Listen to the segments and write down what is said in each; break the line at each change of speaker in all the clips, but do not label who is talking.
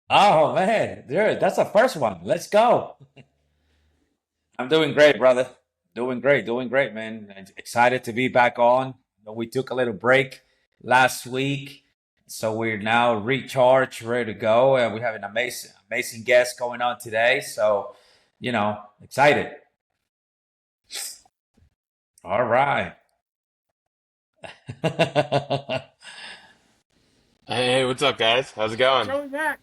Oh man, dude, that's the first one. Let's go. I'm doing great, brother. Doing great, man. And excited to be back on. We took a little break last week, so we're now recharged, ready to go, and we have an amazing guest going on today. So, excited. All right.
Hey, what's up, guys? How's it going?
Joey Mac,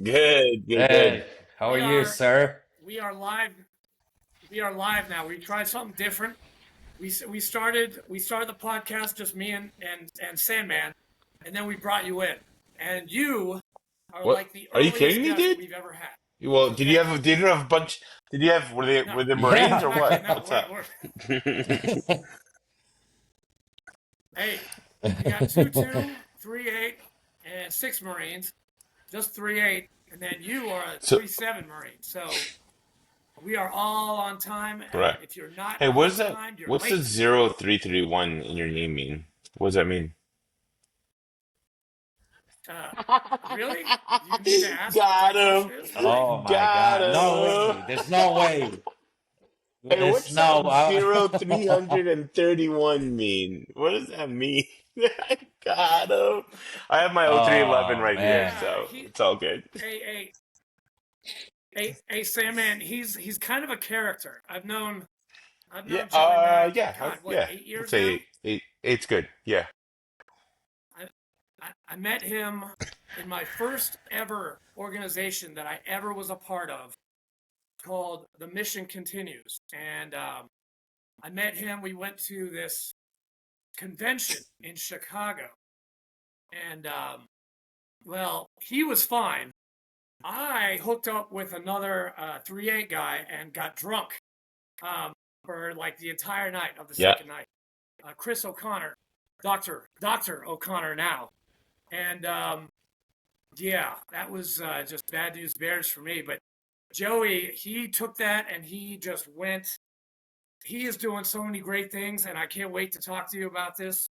Good, good, good.
Hey, how are
we
you,
are
sir?
we are live. We are live now. We tried something different. We started the podcast just me and Sandman, and then we brought you in, and you are
What?
like the
Are you
earliest
kidding me,
guest
dude?
we've ever had.
Well,
Okay?
did you have a bunch? Did you have were
No,
they Marines or
no,
Yeah.
what?
no.
What's
We're,
up?
we're hey, we got two, 3-8, and 6 Marines. Just 3-8, and then you are a
So
3-7 Marine. So we are all on time, and
correct.
if you're not
Hey, what is
on
that?
time, you're
What's the
late.
0331 in your name mean? What does that mean?
Uh, really? You need to ask what
Got
that
him.
question is? Really?
Oh my
Got
God. No
him.
way. There's no way.
Hey,
There's
what's
no.
that 0331 mean? What does that mean? I got him. I have my 0311
Oh
right here,
man.
Yeah,
so
he,
it's all good.
a, Sandman. He's kind of a character. I've
Yeah,
known Joey Mac. God, what,
yeah. I'd
8 years
say
now?
eight's good. Yeah.
I, I met him in my first ever organization that I ever was a part of, called The Mission Continues, and I met him. We went to this convention in Chicago, and well, he was fine. I hooked up with another 3-8 guy and got drunk um, for like the entire night of the
Yeah.
second night. Chris O'Connor, Doctor O'Connor now, and yeah, that was just bad news bears for me. But Joey, he took that and he just went. He is doing so many great things, and I can't wait to talk to you about this.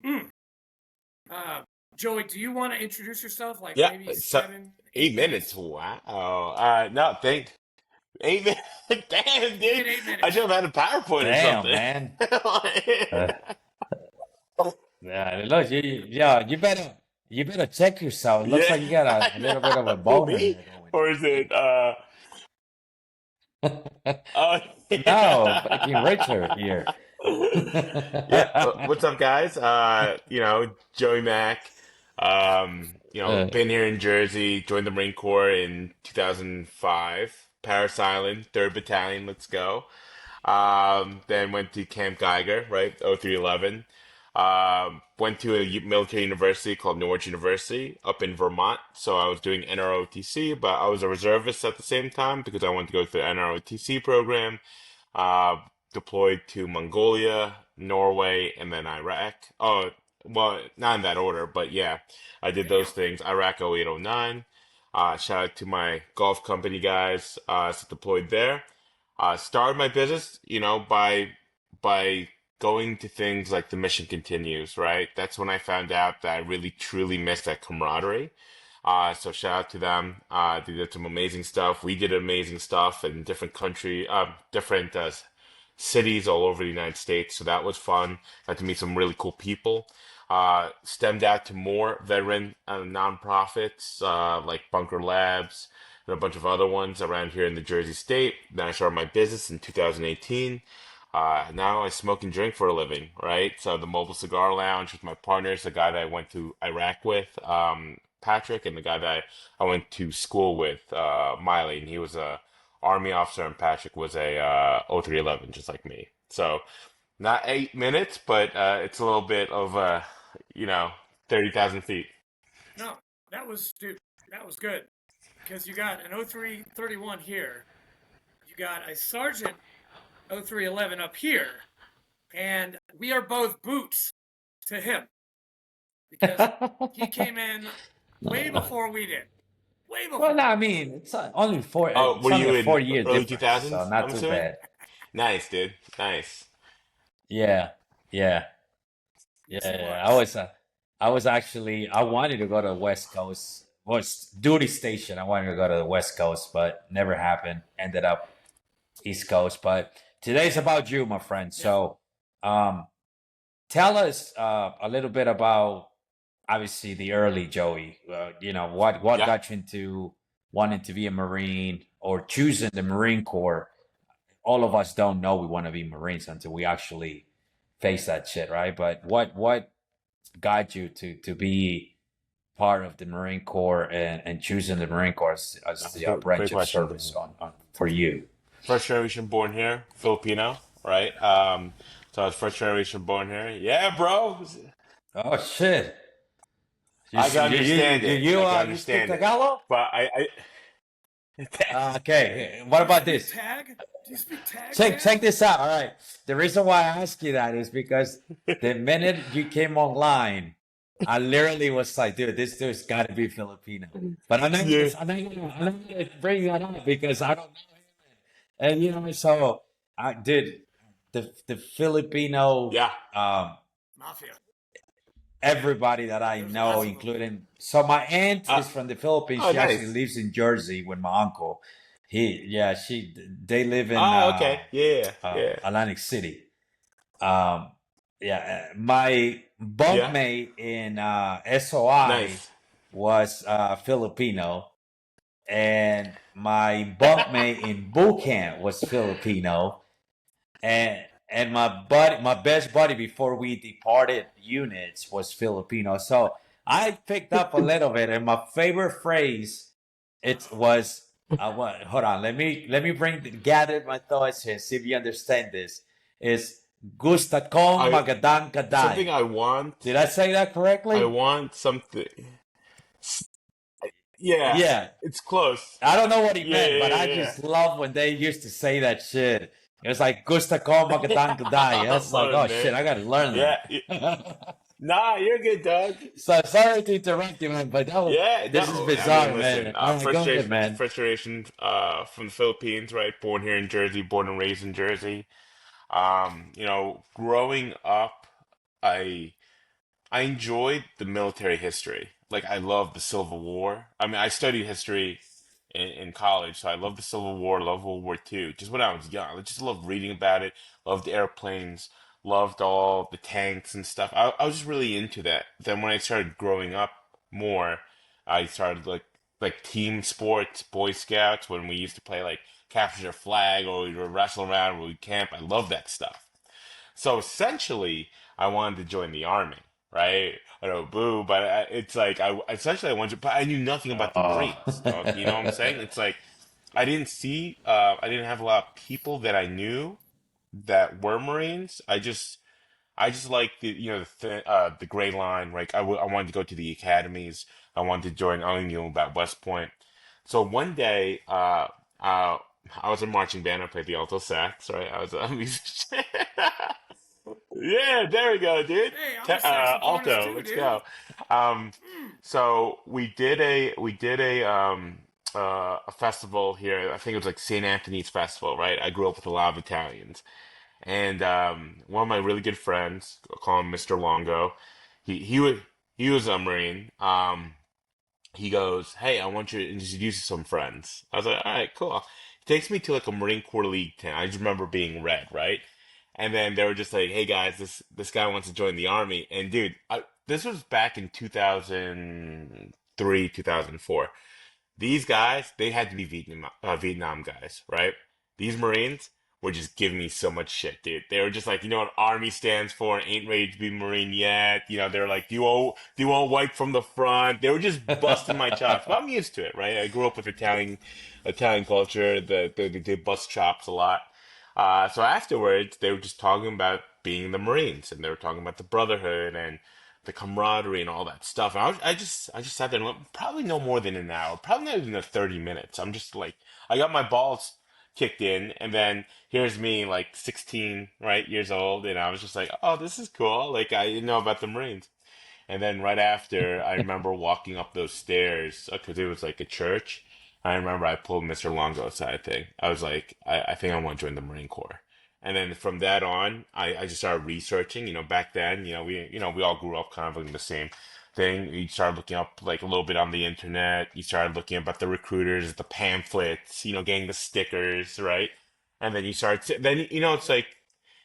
Mm, uh, Joey, do you want to introduce yourself? Like
Yeah.
maybe
So
7, 8 minutes.
8 minutes. Wow. No, thank 8 minutes. Damn,
You
dude.
get eight
I should
minutes.
have had a PowerPoint or
Damn,
something.
man. Uh, yeah, look, you better check yourself. It looks
Yeah,
like you got
I
a little bit of a
know. Who,
boner
me?
there going
Or is it
on.
oh
No, fucking Richard here.
yeah, what's up, guys? Joey Mac.
Uh,
Been here in Jersey, joined the Marine Corps in 2005. Paris Island, 3rd Battalion, let's go. Then went to Camp Geiger, right? 0311. Went to a military university called Norwich University up in Vermont. So I was doing NROTC, but I was a reservist at the same time because I wanted to go through the NROTC program. Uh, Deployed to Mongolia, Norway, and then Iraq. Oh, well, not in that order, but yeah, I did those
Damn.
things. Iraq 08, 09. Shout out to my golf company guys, deployed there. Started my business, by going to things like the mission continues, right? That's when I found out that I really truly missed that camaraderie. So shout out to them. They did some amazing stuff. We did amazing stuff in different cities all over the United States. So that was fun. Got to meet some really cool people. Stemmed out to more veteran nonprofits like Bunker Labs and a bunch of other ones around here in the Jersey state. Then I started my business in 2018. Now I smoke and drink for a living, right? So the Mobile Cigar Lounge with my partners, the guy that I went to Iraq with, Patrick, and the guy that I went to school with, Miley, and he was a Army officer, and Patrick was a 0311, just like me. So not 8 minutes, but it's a little bit of you know, 30,000 feet.
No, dude, that was good. Because you got an 0331 here, you got a Sergeant 0311 up here, and we are both boots to him because he came in way
no.
before we did. Way
Well, no,
before.
I mean, it's only four.
Oh,
It's
were
only
you
a
in
4 year
early
difference, so
2000s,
not
I'm
too
assuming?
bad.
Nice, dude. Nice.
Yeah, yeah, yeah,
Yes, he
yeah.
was.
I was actually I wanted to go to the West Coast. Was duty station. I wanted to go to the West Coast, but never happened. Ended up East Coast. But today's about you, my friend.
Yeah.
So, um, tell us a little bit about obviously the early Joey. What
Yeah.
got you into wanting to be a Marine or choosing the Marine Corps. All of us don't know we want to be Marines until we actually face that shit, right? But what got you to be part of the Marine Corps and choosing the Marine Corps as the
Great
branch of service
question.
on for you?
First generation born here, Filipino, right? So I was first generation born here. Yeah, bro.
Oh shit!
I can understand it. I can
You speak
understand it.
Tagalog?
But
Okay. What
Do you
about
speak
this?
tag? Do you speak tag,
Check
man?
this out. All right. The reason why I ask you that is because the minute you came online, I literally was like, dude, this dude's got to be Filipino. But
yeah,
I'm not gonna bring that up because I don't know him. And so I did the Filipino
yeah.
Mafia.
everybody that I
There's
know,
lots of them.
including so my aunt
Uh,
is from the Philippines.
oh,
She actually
nice.
lives in Jersey with my uncle. They live in
Oh, okay. Yeah, yeah,
Atlantic City. Um, my
yeah.
bunkmate in SOI
Nice.
was Filipino, and my bunkmate in boot camp was Filipino, and my best buddy before we departed units was Filipino. So I picked up a little bit, and my favorite phrase it was. Hold on, let me gather my thoughts here, see if you understand this. Is gusta kong
I
magadang
something
kaday.
I want.
Did I say that
I
correctly?
want something. Yeah,
Yeah.
it's close.
I don't know what he
Yeah,
meant, but I
yeah,
just love when they used to say that shit. It was like gusta kong
yeah.
magadang kaday.
I
That's like,
love it,
oh shit,
man.
I gotta learn
Yeah.
that.
Nah, you're good, Doug.
So sorry to interrupt you, man, but
Yeah,
this is
no. I mean,
bizarre,
listen.
man. All right, go ahead, man.
First generation, from the Philippines, right? Born here in Jersey, born and raised in Jersey. Growing up, I I enjoyed the military history. Like I love the Civil War. I mean, I studied history in college, so I love the Civil War, love World War II. Just when I was young, I just loved reading about it. Loved airplanes, loved all the tanks and stuff. I was just really into that. Then when I started growing up more, I started like team sports, Boy Scouts, when we used to play like capture your flag or we would wrestle around, or we camp. I love that stuff. So essentially, I wanted to join the army, right? I know, boo, but it's like I wanted, but I knew nothing about the
Oh.
Marines, dog. You know what I'm saying? It's like I didn't have a lot of people that I knew that were Marines. I just like the gray line. Like I wanted to go to the academies. I wanted to join. I only knew about West Point. So one day, uh, I was a marching band. I played the alto sax. Right, I was a musician. Yeah, there we go, dude.
Hey, I'm a saxophonist
Alto,
too,
let's
dude.
go. Um,
Mm.
so we did a festival here. I think it was like St. Anthony's Festival, right? I grew up with a lot of Italians. And one of my really good friends, I'll call him Mr. Longo, he was a Marine. He goes, "Hey, I want you to introduce you to some friends." I was like, "All right, cool." He takes me to like a Marine Corps League tent. I just remember being red, right? And then they were just like, "Hey guys, this guy wants to join the army." And dude, this was back in 2003, 2004. These guys, they had to be Vietnam guys, right? These Marines were just giving me so much shit, dude. They were just like, you know what Army stands for? Ain't ready to be Marine yet. You know, they're like, do you want white from the front? They were just busting my chops. But I'm used to it, right? I grew up with Italian culture. They bust chops a lot. So afterwards, they were just talking about being in the Marines, and they were talking about the brotherhood and the camaraderie and all that stuff. And I just sat there and went, probably no more than an hour, probably not even 30 minutes. I'm just like, I got my balls kicked in, and then here's me, like 16, right, years old, and I was just like, oh, this is cool. Like, I didn't know about the Marines. And then right after, I remember walking up those stairs because it was like a church. I remember I pulled Mr. Longo aside thing. I was like, I think I want to join the Marine Corps. And then from that on, I just started researching. Back then, we all grew up kind of in the same thing. You started looking up like a little bit on the internet. You started looking about the recruiters, the pamphlets, getting the stickers, right? And then you start, then, it's like,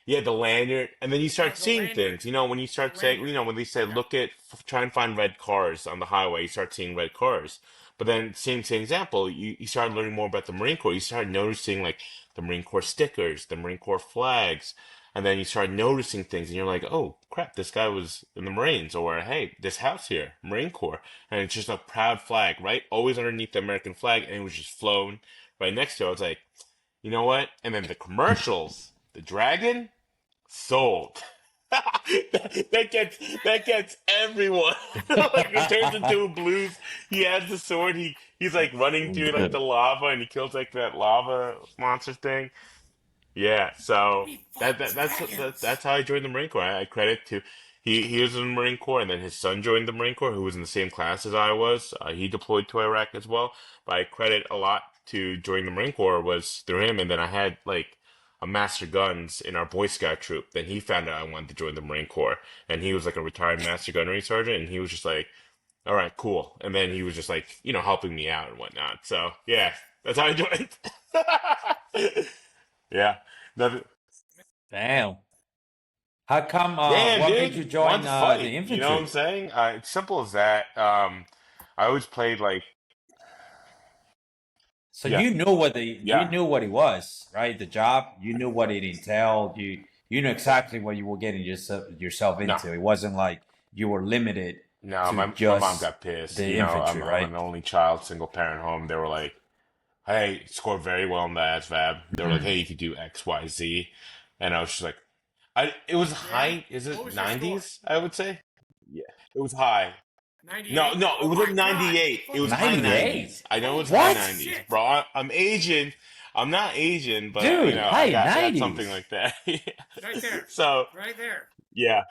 yeah, the lanyard, and then you start
The
seeing
lanyard.
things. When you
The
start saying,
lanyard.
when they say,
Yeah.
try and find red cars on the highway, you start seeing red cars. But then, same example, you start learning more about the Marine Corps. You start noticing like the Marine Corps stickers, the Marine Corps flags, and then you start noticing things, and you're like, oh crap, this guy was in the Marines, or hey, this house here, Marine Corps, and it's just a proud flag, right? Always underneath the American flag, and it was just flown right next to it. I was like, you know what? And then the commercials, the dragon sold. that gets everyone. Like it turns into a blues. He has the sword. He's like running through like the lava, and he kills like that lava monster thing. Yeah, so
He
that,
fought
that that's
dragons.
that's how I joined the Marine Corps. I credit to he was in the Marine Corps, and then his son joined the Marine Corps, who was in the same class as I was. He deployed to Iraq as well. But I credit a lot to join the Marine Corps was through him, and then I had like a Master Guns in our Boy Scout troop. Then he found out I wanted to join the Marine Corps, and he was like a retired Master Gunnery Sergeant, and he was just like, "All right, cool." And then he was just like, helping me out and whatnot. So yeah, that's how I joined. Yeah. Nothing.
Damn. How come?
Damn,
What made you
dude, want
join
to fight?
the
You know what I'm
infantry?
saying? It's simple as that. I always played like,
So
yeah,
you
yeah,
knew what it was, right? The job, you knew what it entailed. You knew exactly what you were getting yourself
no,
into. It wasn't like you were limited
no.
to
My mom
just
got pissed.
the infantry,
I'm
right?
an only child, single parent home. They were like, "Hey, scored very well in the ASVAB." They were like, "Hey, you could do X, Y, Z," and I was just like, It was
Yeah.
high. Is
What
it
was your score?
90s? I would say. Yeah, it was high. No,
98.
no, it
Oh
wasn't
my God!
98. It was
Fucking
high
98.
90s.
98.
I know it
Holy
was high
What?
nineties,
shit!
bro. I'm Asian. I'm not Asian, but
Dude, high
I got something
90s.
like that. Yeah.
Right there.
So
Right there.
yeah,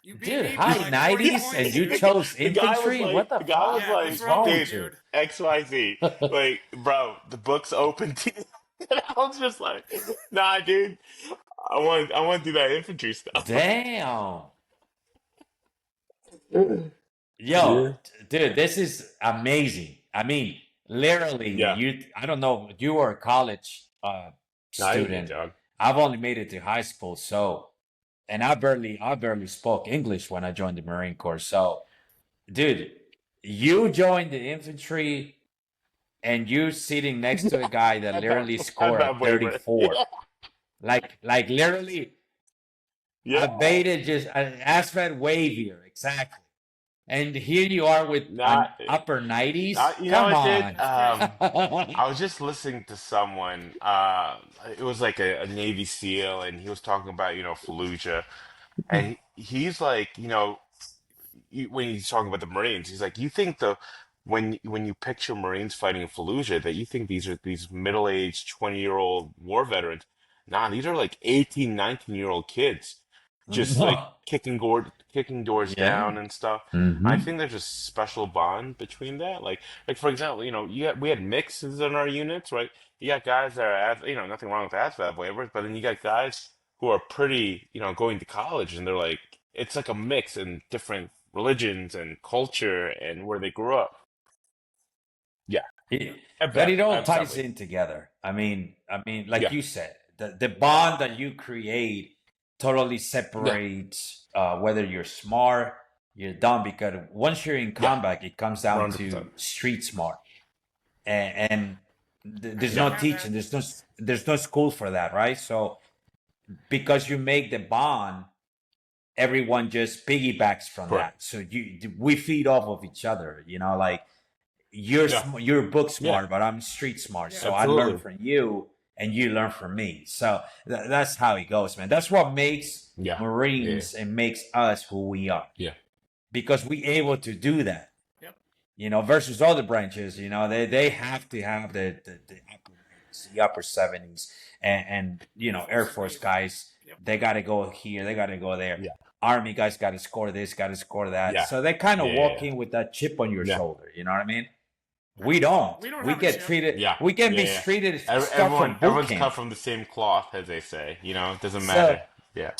You beat
Dude,
me by
high
like 40
yeah.
90s
points,
and you
dude.
chose
The guy was
infantry? What
like,
the fuck?
Yeah, what's
What's
wrong
wrong
with you,
with
dude,
you?
dude?
X Y Z. Like, bro, the book's open to you. And I was just like, nah, dude. I want to do that infantry stuff.
Damn.
Yeah.
Yo, dude, this is amazing. I mean, literally,
Yeah.
I don't know, you were a college
Nah, you're good,
student.
dog.
I've only made it to high school, so, and I barely spoke English when I joined the Marine Corps. So, dude, you joined the infantry and you sitting next to a guy that literally
Have
scored a
that waiver.
34.
Yeah.
Like literally,
Yeah.
I baited just an asphalt wave here, exactly. And here you are with an
Not,
upper 90s.
you know
Come
what, dude?
on.
That's crazy.
I was just listening to someone. It was like a Navy SEAL, and he was talking about, Fallujah, and he's like, when he's talking about the Marines, he's like, you think when you picture Marines fighting in Fallujah, that you think these are these middle-aged 20-year-old war veterans. Nah, these are like 18, 19-year-old kids, just like kicking doors
Yeah.
down and stuff. I
Hmm.
think there's a special bond between that. Like for example, we had mixes in our units, right? You got guys that are, nothing wrong with ASVAB waivers, but then you got guys who are pretty, going to college, and they're like, it's like a mix in different religions and culture and where they grew up. Yeah,
But it all ties
absolutely.
in together. I mean, like
Yeah,
you said, the bond that you create totally
yeah,
separates whether you're smart, you're dumb, because once you're in
yeah,
combat, it comes down
100%.
to street smart. And
I
there's
used to
Yeah,
no
have that.
teaching, there's no school for that, right? So because you make the bond, everyone just piggybacks from
correct.
that. So we feed off of each other, like
Yeah,
you're book
yeah,
smart, but I'm street smart.
Yeah.
So I learn
absolutely.
from you and you learn from me. So that's how it goes, man. That's what makes
Yeah, yeah,
Marines and makes us who we are,
yeah,
because we able to do that,
Yep.
versus other branches. They have to have the upper 80s, the upper 70s, and Air
Default's
Force
amazing.
guys,
Yep.
they got to go here, they got to go there.
yeah,
Army guys got to score this, got to score that.
yeah,
So they kind of
yeah,
walk in with that chip on your
yeah,
shoulder. You know what I mean? We don't.
We don't
We
have a
get
chip.
treated.
Yeah,
We get
yeah, yeah.
mistreated stuff from boot
Everyone's cut
camp.
from the same cloth, as they say. You know, it doesn't
So
matter. Yeah,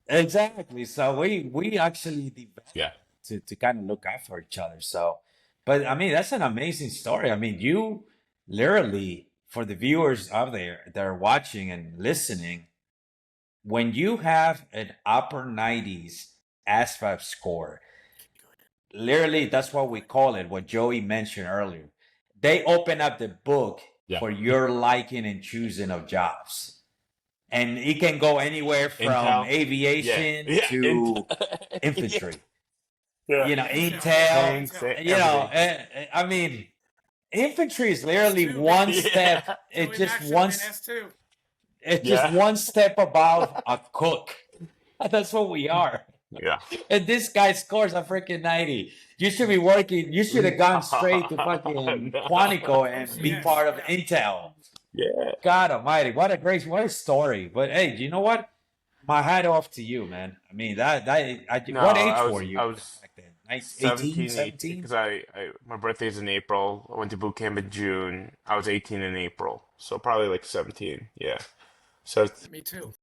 exactly. So we actually developed
yeah,
to kind of look out for each other. So, but I mean, that's an amazing story. I mean, you literally, for the viewers out there that are watching and listening, when you have an upper 90s ASVAB score, literally that's what we call it, what Joey mentioned earlier. They open up the book
yeah.
for your liking and choosing of jobs. And it can go anywhere from
Intel. Yeah,
aviation
yeah.
to
Intel. Yeah,
infantry.
yeah.
You know,
Intel. Yeah,
intel.
Tanks,
Intel.
You know,
everything.
I mean, infantry is literally
S2, baby.
one step.
Yeah,
It's
Joey
just
Mac should have
one.
been S2.
It's just
yeah,
one step above a cook. That's what we are.
yeah.
And this guy scores a freaking 90. You should be working. You should have gone straight to fucking Quantico
No.
and be
OCS.
part of
Yeah.
Intel.
Yeah.
God Almighty, what a story. But hey, you know what? My hat off to you, man. I mean,
No,
what age were you
I was
back then? 18,
17, 18,
17?
because my birthday's in April. I went to boot camp in June. I was 18 in April, so probably like 17. Yeah. So
Me too.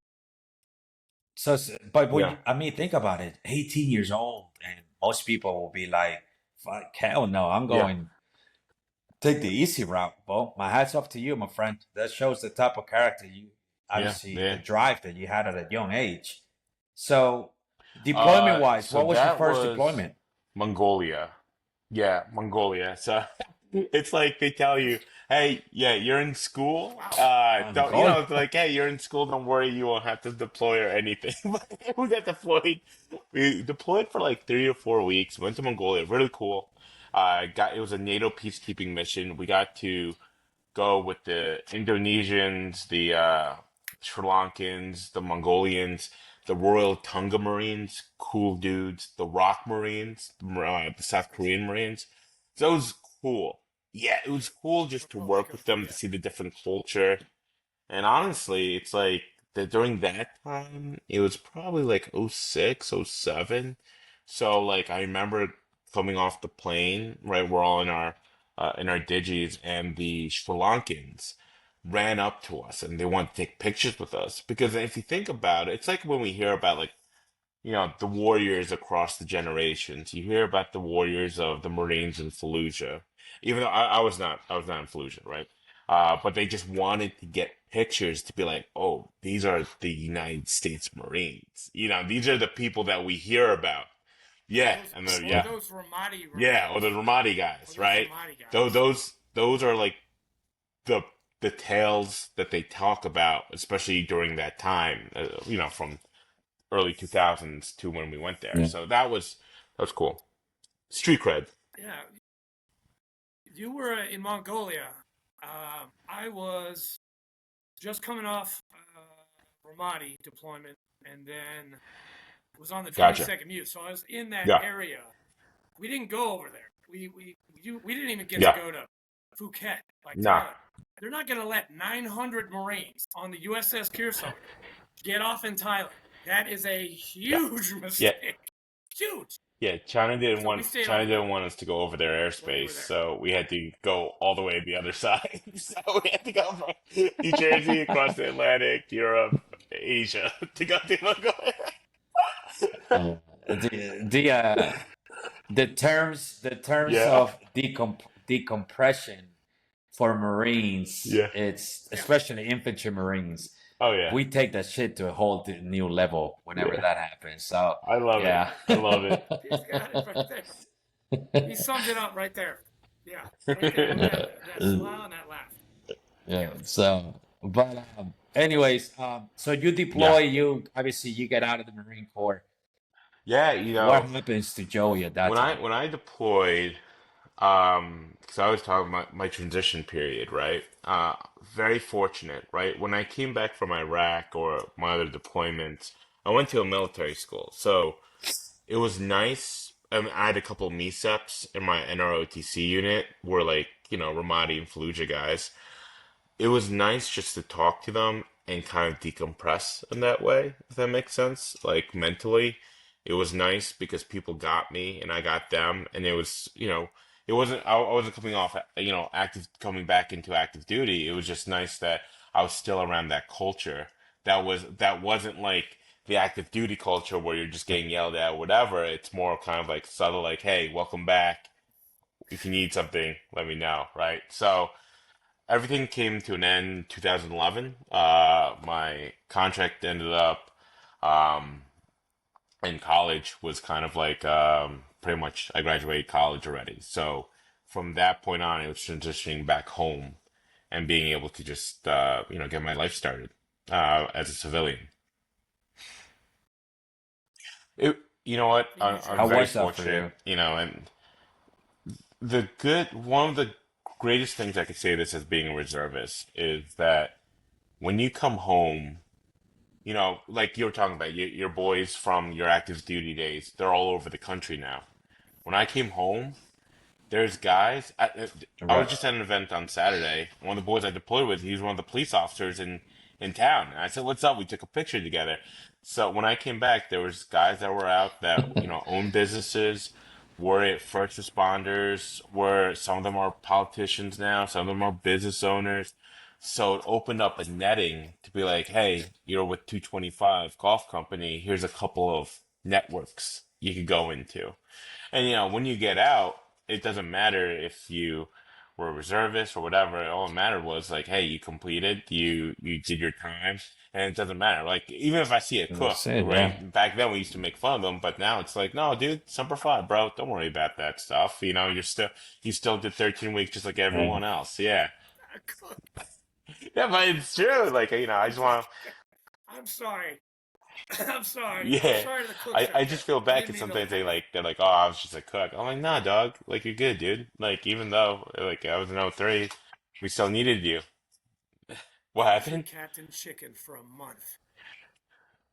So, but
yeah,
I mean, think about it. 18 years old, and most people will be like, "Fuck, hell no, I'm
yeah.
going take the easy route." Well, my hats off to you, my friend. That shows the type of character you,
Yeah,
obviously, the
yeah.
drive that you had at a young age. So, deployment wise,
So
what was your
that
first
was
deployment?
Mongolia. Yeah, Mongolia. So it's like they tell you, hey, yeah, you're in school.
Wow.
Don't
Angola.
it's like, hey, you're in school. Don't worry, you won't have to deploy or anything. But we got deployed. We deployed for like 3 or 4 weeks. Went to Mongolia. Really cool. Got it was a NATO peacekeeping mission. We got to go with the Indonesians, the Sri Lankans, the Mongolians, the Royal Tonga Marines, cool dudes, the Rock Marines, the South Korean Marines. So it was cool. Yeah, it was cool just to
Republic
work
of
with them, to
Korea.
see the different culture. And honestly, it's like that during that time, it was probably like '06, '07. So like I remember coming off the plane, right? We're all in our digis, and the Sri Lankans ran up to us and they wanted to take pictures with us. Because if you think about it, it's like when we hear about like the warriors across the generations. You hear about the warriors of the Marines in Fallujah, even though I was not in Fallujah, right? But they just wanted to get pictures to be like, oh, these are the United States Marines. These are the people that we hear about. Yeah, and
Or
yeah,
those Ramadi
yeah, or the
Marines.
Ramadi
Or
guys,
those
right?
Ramadi
Those
guys.
those are like the the tales that they talk about, especially during that time. From early 2000s to when we went there.
Yeah.
So that was cool. Street cred.
Yeah. You were in Mongolia. I was just coming off Ramadi deployment, and then was on the
Gotcha.
22nd Mute. So I was in that
Yeah.
area. We didn't go over there. We didn't even get to
Yeah.
go to Phuket like
Nah.
Thailand. They're not going to let 900 Marines on the USS Kearsarge get off in Thailand. That is a huge mistake. Huge.
Yeah, China didn't
So we
want
stayed
China
over there
didn't want us to go over their
when we were
airspace,
there.
so we had to go all the way the other side. So we had to go from New Jersey across the Atlantic, Europe, Asia to go to Mongolia.
Uh, the terms
Yeah,
of decompression for Marines,
yeah.
it's
Yeah.
especially infantry Marines.
Oh yeah,
We take that shit to a whole new level whenever
yeah.
that happens. So
I love it.
yeah.
I love it.
He's got it right there. He summed it up right there. Yeah, right there with that smile and that laugh.
Yeah. So, but anyways, so you
Yeah,
deploy. You obviously you get out of the Marine Corps.
yeah.
What happens to Joey at that
When I
time?
when I deployed, because I was talking about my transition period, right? Very fortunate, right? When I came back from Iraq or my other deployments, I went to a military school, so it was nice. I had a couple of MECEPs in my NROTC unit, were like Ramadi and Fallujah guys. It was nice just to talk to them and kind of decompress in that way, if that makes sense. Like mentally, it was nice because people got me and I got them, and it wasn't I wasn't coming off, active, coming back into active duty. It was just nice that I was still around that culture. That wasn't like the active duty culture where you're just getting yelled at or whatever. It's more kind of like subtle, like, hey, welcome back. If you need something, let me know, right? So everything came to an end in 2011. My contract ended up, um, in college was kind of like, pretty much I graduated college already. So from that point on, it was transitioning back home and being able to just, get my life started, as a civilian. It, you know what?
You need your
I'm
How
very
was that for
fortunate,
you?
and one of the greatest things I could say this as being a reservist is that when you come home, like you were talking about, your boys from your active duty days, they're all over the country now. When I came home, there's guys. I was
Right.
just at an event on Saturday. One of the boys I deployed with, he's one of the police officers in town. And I said, "What's up?" We took a picture together. So when I came back, there was guys that were out that own businesses, were first responders, were some of them are politicians now, some of them are business owners. So it opened up a netting to be like, "Hey, you're with 225 Golf Company. Here's a couple of networks you could go into." And when you get out, it doesn't matter if you were a reservist or whatever. All that mattered was like, hey, you completed, you did your time, and it doesn't matter. Like even if I see a cook,
That's it. Yeah.
right? Back then we used to make fun of them, but now it's like, no, dude, Semper Fi, bro. Don't worry about that stuff. You still did 13 weeks just like
Yeah.
everyone else. Yeah,
cook.
yeah, but it's true. Like I just want to.
I'm sorry. I'm sorry. I'm
Yeah,
sorry to the cooks
I
out
just
there.
feel
I
bad
didn't
because
mean to
sometimes
offend you.
they're like, oh, I was just a cook. I'm like, nah, dog. Like you're good, dude. Like even though like I was in '03, we still needed you. What
Country
happened?
Captain Chicken for a month.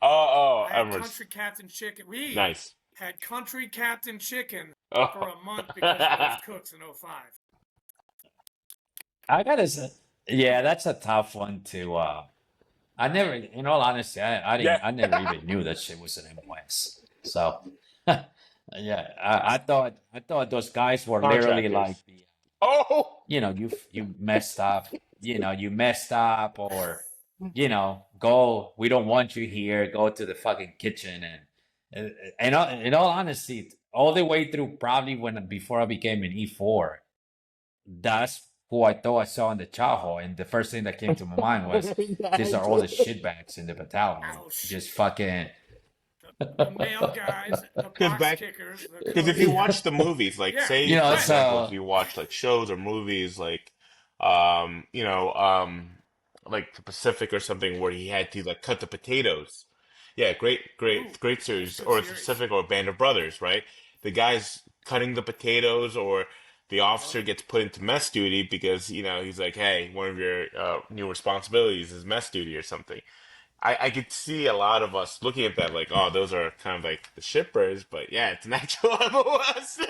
Oh,
I
oh,
had
Emers.
Country Captain Chicken. We
Nice.
had Country Captain Chicken for
Oh,
a month because of those cooks in '05.
I gotta say, yeah, that's a tough one to. I never, in all honesty,
yeah.
I never even knew that shit was an MOS. So, yeah, I thought those guys were literally like
Contractors.
the,
Oh,
you messed up, you messed up, or, go, we don't want you here, go to the fucking kitchen, in all honesty, all the way through probably before I became an E4, that's who I thought I saw in the Chaho, and the first thing that came to my mind was these are all the shitbags in the battalion,
Ouch.
just fucking.
The male guys, the
because
box
back
kickers, the
because if you
cooks.
watch the movies, like
Yeah,
say for
right.
example, if
So
you watch like shows or movies um, you know, um, like the Pacific or something where he had to like cut the potatoes. Yeah,
Ooh,
great
that's a
series.
good
Or the
series.
Pacific or Band of Brothers, right? The guy's cutting the potatoes, or the officer
Yep.
gets put into mess duty because he's like, hey, one of your new responsibilities is mess duty or something. I could see a lot of us looking at that like, oh, those are kind of like the shippers, but yeah, it's an actual MOS.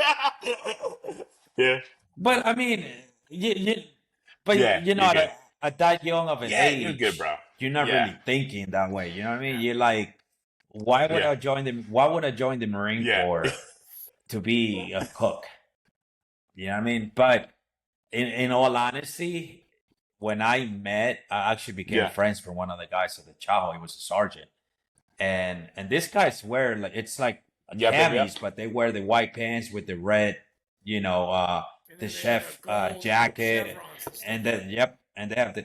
Yeah,
but I mean, you but
yeah,
you're
you're
not
good.
at that young of an
Yeah, you're good,
age,
bro.
you're not
Yeah,
really thinking that way, you know what I mean?
Yeah.
You're like,
yeah,
why would I join the Marine
yeah,
Corps to be a cook? You know what I mean? But in all honesty, when I actually became
yeah.
friends with one of the guys at the Chaho. He was a sergeant, and these guys wear like it's like
Yep, yep, yep.
camis, but they wear the white pants with the red, you know,
And
the
then they have the
chef
gold
jacket,
chevrons and stuff.
and then yep, and they have the,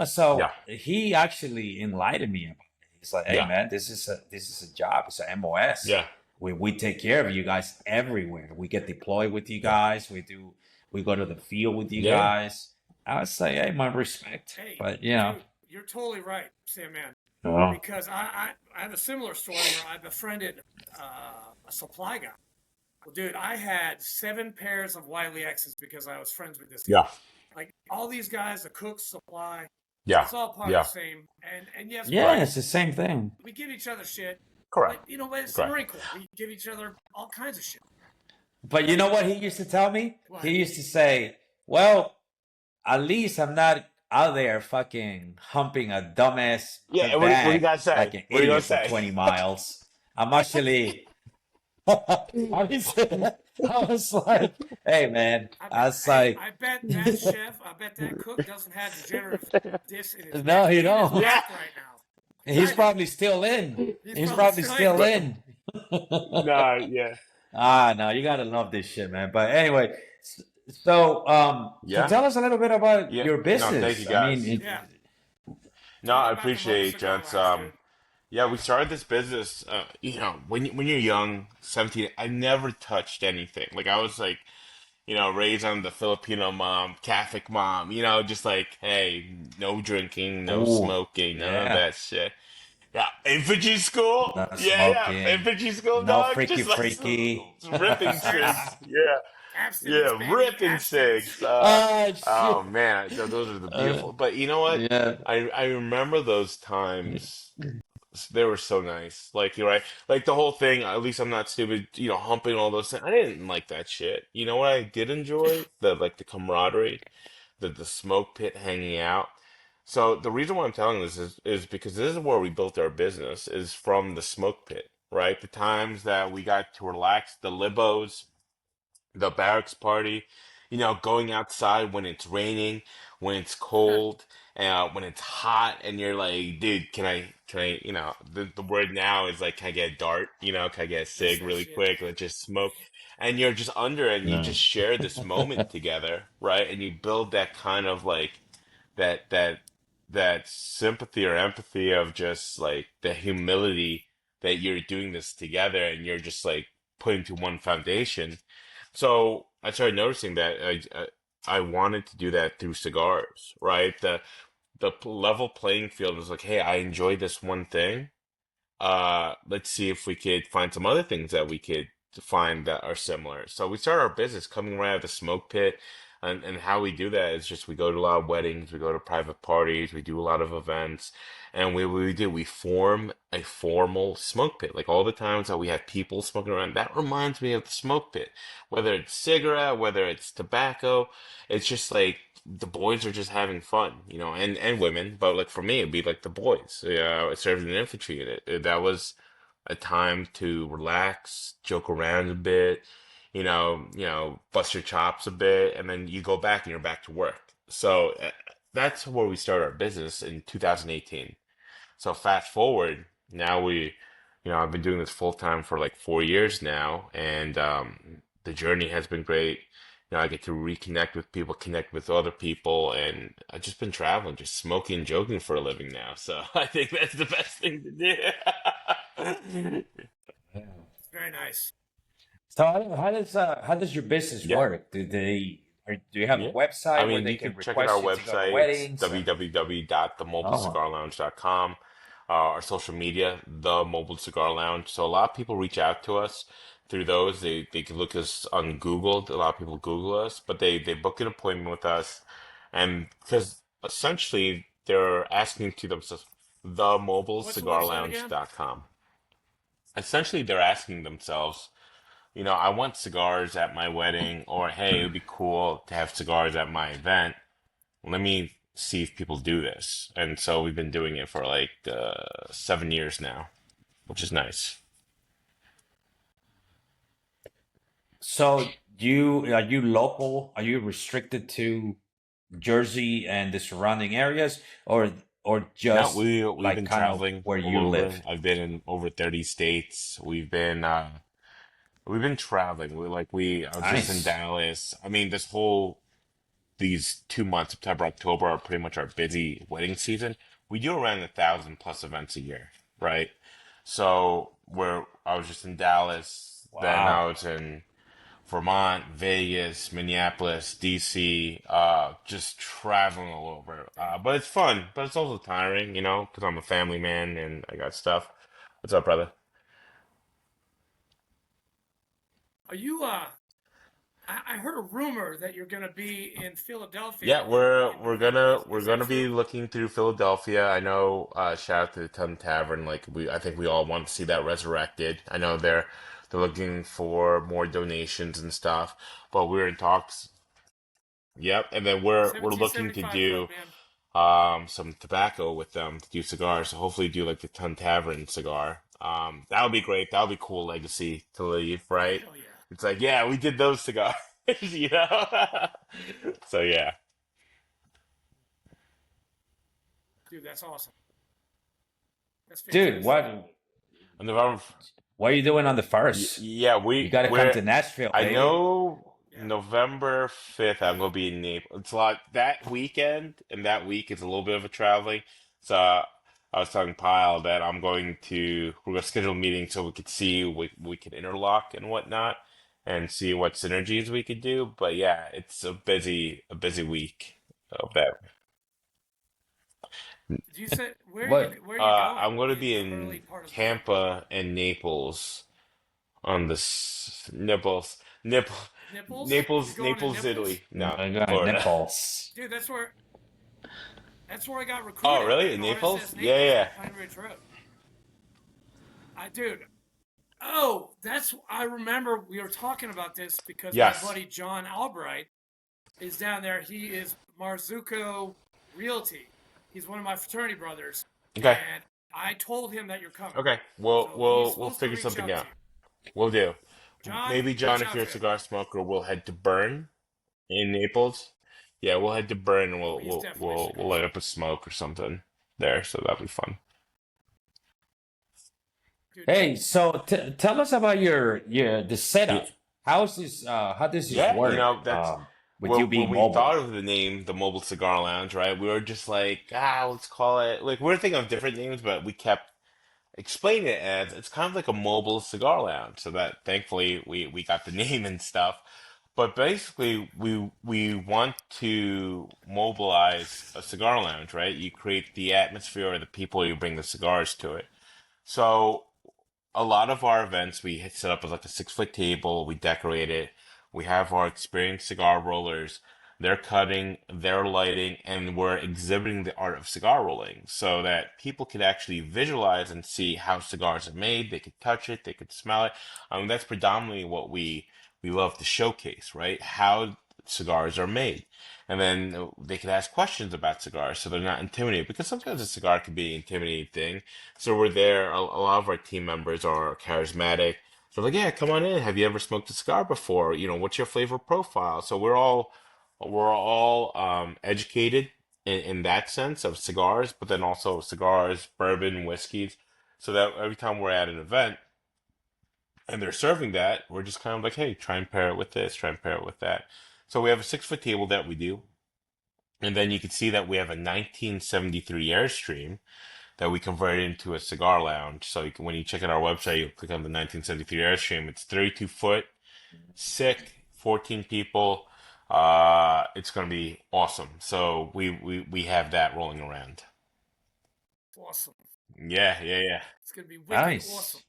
so
Yeah,
he actually enlightened me about it. He's like, hey
yeah,
man, this is a job. It's a MOS.
yeah,
We take care of you guys everywhere. We get deployed with you
yeah,
guys. We go to the field with you
yeah.
guys. I would say, hey, my respect,
Hey,
but
dude, you're totally right, Sam man.
oh,
Because I have a similar story where I befriended a supply guy. Well, dude, I had 7 pairs of Wiley X's because I was friends with this guy.
Yeah,
Like all these guys, the cooks, supply,
yeah,
it's all part of
yeah.
the same. And yes,
yeah,
Right.
it's the same thing.
we give each other shit,
Correct.
but but it's the
Correct.
Marine Corps. We give each other all kinds of shit.
But you know what he used to tell me? He
What?
used to say, well, at least I'm not out there fucking humping a dumbass
Yeah. And what do you
bag
guys say?
like an
What do you gonna
idiot for
say?
20 miles. I'm actually, I was like, hey man, I was like,
I bet that chef, I bet that cook doesn't have degenerative disc in his
no,
neck,
you
in his
don't.
Yeah.
back right now.
He's
I know.
probably still in.
He's
He's
probably
probably
still in.
still
But
in.
nah, yeah,
Ah, no, you gotta love this shit, man. But anyway, so
yeah,
tell us a little bit about
yeah.
your
No, thank you
business. I mean,
guys.
Yeah.
No,
Talk
I
about the Mobile
appreciate it,
Cigar
gents.
Lounge, dude.
Yeah, we started this business. When you're young, 17, I never touched anything. Like I was like, raised on the Filipino mom, Catholic mom. Just like, hey, no drinking, no
oh,
smoking, none of
yeah,
that shit. Yeah, infantry school.
not
Yeah,
smoking,
infantry school,
no
dog.
freaky
Just like
freaky.
ripping
Cigs.
cigs. Yeah,
Abstinence,
yeah,
baby.
ripping
Abstinence.
cigs.
Oh
Oh
shit.
man, those are the beautiful. But you know what?
Yeah.
I remember those times. They were so nice. Like you're right. Like the whole thing. At least I'm not stupid. Humping all those things. I didn't like that shit. You know what I did enjoy? The camaraderie, the smoke pit, hanging out. So the reason why I'm telling this is because this is where we built our business is from the smoke pit, right? The times that we got to relax, the libos, the barracks party, going outside when it's raining, when it's cold, when it's hot, and you're like, dude, can I, the word now is like, can I get a dart? Can I get a
That's
cig
that
really
shit.
quick? Let's just smoke. And you're just under it and you
No.
just share this moment together, right? And you build that kind of like, that, that, that sympathy or empathy of just like the humility that you're doing this together and you're just like putting to one foundation. So I started noticing that I wanted to do that through cigars, right? The level playing field was like, hey, I enjoy this one thing. Let's see if we could find some other things that we could find that are similar. So we started our business coming right out of the smoke pit. And how we do that is just we go to a lot of weddings, we go to private parties, we do a lot of events, and we form a formal smoke pit. Like all the times that we have people smoking around, that reminds me of the smoke pit. Whether it's cigarette, whether it's tobacco, it's just like the boys are just having fun, and women. But like for me, it'd be like the boys. I served in the infantry, and that was a time to relax, joke around a bit, bust your chops a bit, and then you go back and you're back to work. So that's where we started our business in 2018. So fast forward, now I've been doing this full time for like 4 years now, and the journey has been great. I get to reconnect with people, connect with other people, and I've just been traveling, just smoking and joking for a living now. So I think that's the best thing to do.
Yeah.
It's very nice.
So how does your business
Yeah.
work? Do you have a
Yeah. I
website where
mean,
they
you
can
can check out our
request you to go to
website. It's
weddings? Oh,
www.themobilecigarlounge.com. Our social media, The Mobile Cigar Lounge. So a lot of people reach out to us through those. They can look us on Google. A lot of people Google us, but they book an appointment with us. And because essentially they're asking to themselves,
What's the website again?
themobilecigarlounge.com. Essentially, they're asking themselves, I want cigars at my wedding, or hey, it would be cool to have cigars at my event. Let me see if people do this. And so we've been doing it for like 7 years now, which is nice.
so are you local? Are you restricted to Jersey and the surrounding areas, or
No,
just
we've
like
been
kind of
traveling
where
all
you live?
over. I've been in over 30 states. We've been traveling. I was just in
Nice.
Dallas. I mean, these 2 months, September, October, are pretty much our busy wedding season. We do around 1,000 plus events a year, right? So I was just in Dallas, then I
Wow.
was in Vermont, Vegas, Minneapolis, DC, just traveling all over. But it's fun, but it's also tiring, because I'm a family man and I got stuff. What's up, brother?
Are you I heard a rumor that you're gonna be in Philadelphia
Yeah,
in
we're
November.
gonna we're
Is that
gonna be
true?
looking through Philadelphia. I know. Shout out to the Tun Tavern. I think we all want to see that resurrected. I know they're looking for more donations and stuff, but we're in talks. Yep, and then we're looking to
1775
do
Club, man.
some tobacco with them to do cigars. So hopefully do like the Tun Tavern cigar. That would be great. That would be cool legacy to leave, right?
Hell yeah.
It's like, yeah, we did those cigars, you know. So yeah,
Dude, that's awesome. That's
Dude,
fantastic.
November.
what are you doing on the first?
Yeah,
You got to come
we're.
to Nashville,
I
baby.
know
Yeah.
November 5th. I'm gonna be in Naples. It's a lot that weekend, and that week is a little bit of a traveling. So I was telling Pyle that we're gonna schedule a meeting so we could see we can interlock and whatnot, and see what synergies we could do. But yeah, it's a busy week of that.
Did you say
What?
where are you going
I'm going to
in
be
the early
in
part of November?
Tampa and Naples on the
Nipples? You're going to
Naples,
Nipples?
Italy. No,
I got
Florida.
nipples.
Dude, that's where I got
Oh,
recruited
really?
in
In
RSS
Naples? Yeah,
Naples
yeah.
on Pine Ridge Road. Dude. Oh, I remember we were talking about this because my
Yes.
buddy John Albright is down there. He is Marzuko Realty. He's one of my fraternity brothers,
Okay.
and I told him that you're coming.
Okay. We'll
So he's
we'll we'll
supposed to
figure
reach
something
out
out.
to you.
We'll do.
John,
Maybe John,
reach
if
out
you're a
to him.
cigar smoker, we'll head to Burn in Naples. Yeah, we'll head to Burn and
Oh,
we'll
he's
we'll
definitely a
we'll
cigar
we'll light
smoker.
up a smoke or something there, so that'll be fun.
Dude,
Hey, so tell us about the
Yeah,
setup. How does this
yeah,
work?
that's
With you
when
being
we thought
mobile.
of the name, the Mobile Cigar Lounge, right? We were just like, let's call it like we were thinking of different names, but we kept explaining it as it's kind of like a mobile cigar lounge. So that thankfully we got the name and stuff. But basically, we want to mobilize a cigar lounge, right? You create the atmosphere or the people, you bring the cigars to it. So a lot of our events we set up as like a 6 foot table, we decorate it, we have our experienced cigar rollers, they're cutting, they're lighting, and we're exhibiting the art of cigar rolling so that people could actually visualize and see how cigars are made. They could touch it, they could smell it. I mean, that's predominantly what we love to showcase, right? How cigars are made. And then they could ask questions about cigars so they're not intimidated, because sometimes a cigar can be an intimidating thing. So we're there. A lot of our team members are charismatic. So like, yeah, come on in. Have you ever smoked a cigar before? What's your flavor profile? So we're all educated in that sense of cigars, but then also cigars, bourbon, whiskeys. So that every time we're at an event and they're serving that, we're just kind of like, hey, try and pair it with this, try and pair it with that. So we have a 6 foot table that we do. And then you can see that we have a 1973 Airstream that we converted into a cigar lounge. So when you check out our website, you click on the 1973 Airstream. It's 32 foot, sick, 14 people. It's going to be awesome. So we have that rolling around.
awesome.
Yeah, yeah, yeah.
It's gonna be wicked awesome.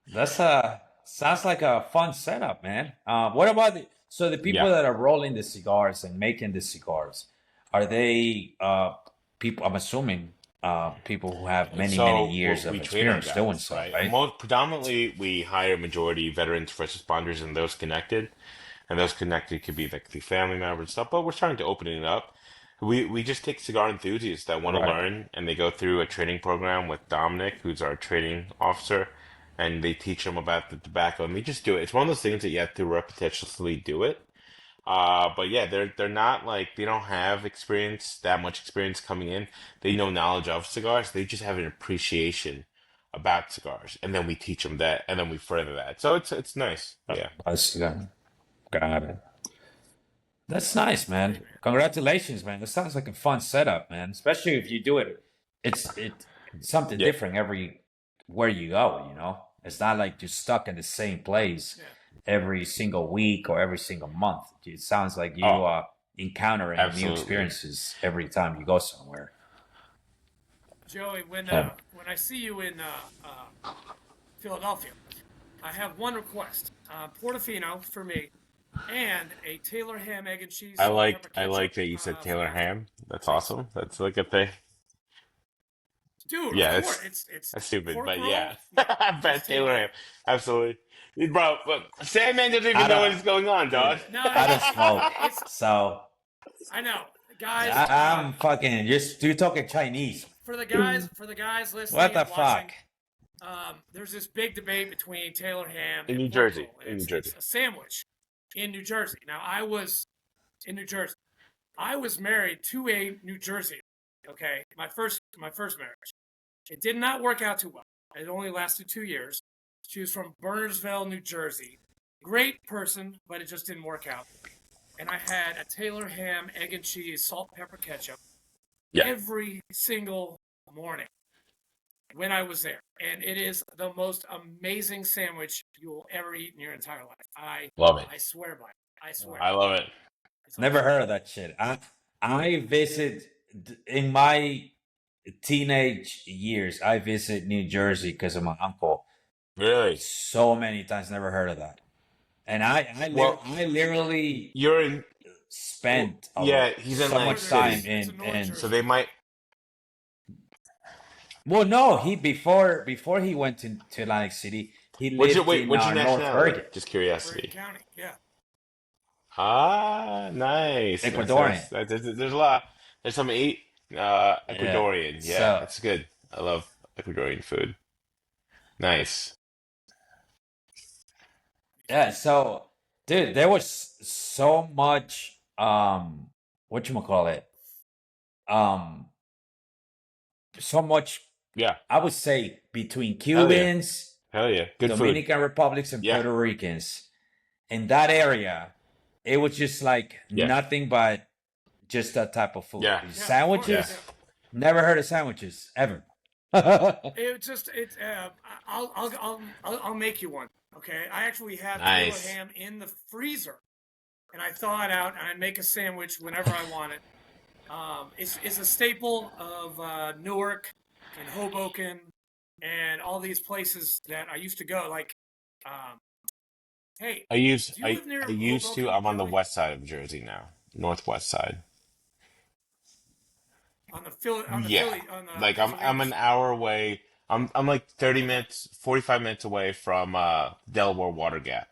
Nice. That's sounds like a fun setup, man. What about the people
Yeah.
that are rolling the cigars and making the cigars? Are they people? I'm assuming people who have many
So
years of
we train our
experience doing
guys,
so,
right?
right?
Most predominantly, we hire majority veterans, first responders, and those connected. And those connected could be like the family members and stuff. But we're starting to open it up. We just take cigar enthusiasts that want to
Right.
learn, and they go through a training program with Dominic, who's our training officer, and they teach them about the tobacco. And we just do it. It's one of those things that you have to repetitiously do it. But yeah, they're not like they don't have that much experience coming in. They know knowledge of cigars. They just have an appreciation about cigars, and then we teach them that, and then we further that. So it's nice. Yeah.
Got it. That's nice,
That's
man.
great, man.
Congratulations, man. That sounds like a fun setup, man. Especially if you do it. It's something
Yeah.
different every where you go. It's not like you're stuck in the same place
Yeah.
every single week or every single month. It sounds like you
Oh,
are encountering new
absolutely.
experiences every time you go somewhere.
Joey, when
Yeah.
when I see you in Philadelphia, I have one request: Portofino for me, and a Taylor ham, egg, and cheese,
I
salt,
like
pepper,
I
ketchup
like that you said
for
Taylor
after,
Ham. That's
please.
awesome. That's like a thing.
Dude, of
Yeah,
course,
that's
it's
that's stupid,
pork
but
roll.
yeah,
No,
bet
just
Taylor
Taylor.
Ham. Absolutely, bro. Look, Sandman doesn't even
I
know what is
don't,
going on, dog.
dude.
No,
I don't smoke,
it's.
so
I know, guys.
I'm fucking. You're talking Chinese.
For the guys
What
listening
the
and watching,
fuck?
there's this big debate between Taylor ham
In
and
New
pork
Jersey.
roll, and
In New
it's
Jersey.
a sandwich in New Jersey. Now, I was in New Jersey. I was married to a New Jersey. Okay, my first marriage. It did not work out too well. It only lasted 2 years. She was from Burnersville, New Jersey. Great person, but it just didn't work out. And I had a Taylor ham, egg and cheese, salt, pepper, ketchup
Yeah.
every single morning when I was there. And it is the most amazing sandwich you will ever eat in your entire life.
Love it.
I swear by it. I swear.
I love it.
It's
Never
awesome.
heard of that shit. I visit in my teenage years. I visit New Jersey because of my uncle
Really?
so many times. Never heard of that. And
Well,
I literally
you're in.
spent
Yeah, he's in
so
Atlantic
much time
City.
It's in North
in.
Jersey.
So they might.
Well, no, he before he went to Atlantic City, he
What's
lived in
your
North
nationality?
Bergen,
Just
Bergen
curiosity.
County. Yeah.
Ah, nice.
Ecuadorian.
There's a lot. There's some
Yeah.
Ecuadorian. Yeah,
So
that's good. I love Ecuadorian food. Nice.
yeah, so dude, there was so much whatchamacallit, um so much,
Yeah.
I would say, between
Hell yeah.
Cubans,
Hell yeah. Good food.
Dominican Republics, and
Yeah.
Puerto Ricans. In that area, it was just like
Yeah.
nothing but just that type of food.
Yeah.
Yeah, of
Sandwiches,
course,
never heard of sandwiches ever.
It just it's I'll make you one. Okay, I actually have
Nice.
Taylor ham in the freezer, and I thaw it out and I make a sandwich whenever I want it. It's a staple of Newark and Hoboken and all these places that I used to go. Like, hey,
I used
do you live near
I used to.
Hoboken,
I'm on the
Joey?
west side of Jersey now, northwest side.
On the Philly,
Yeah. Like I'm
Pennsylvania
an
side.
hour away. I'm like 30
Okay.
minutes, 45 minutes away from Delaware Water Gap.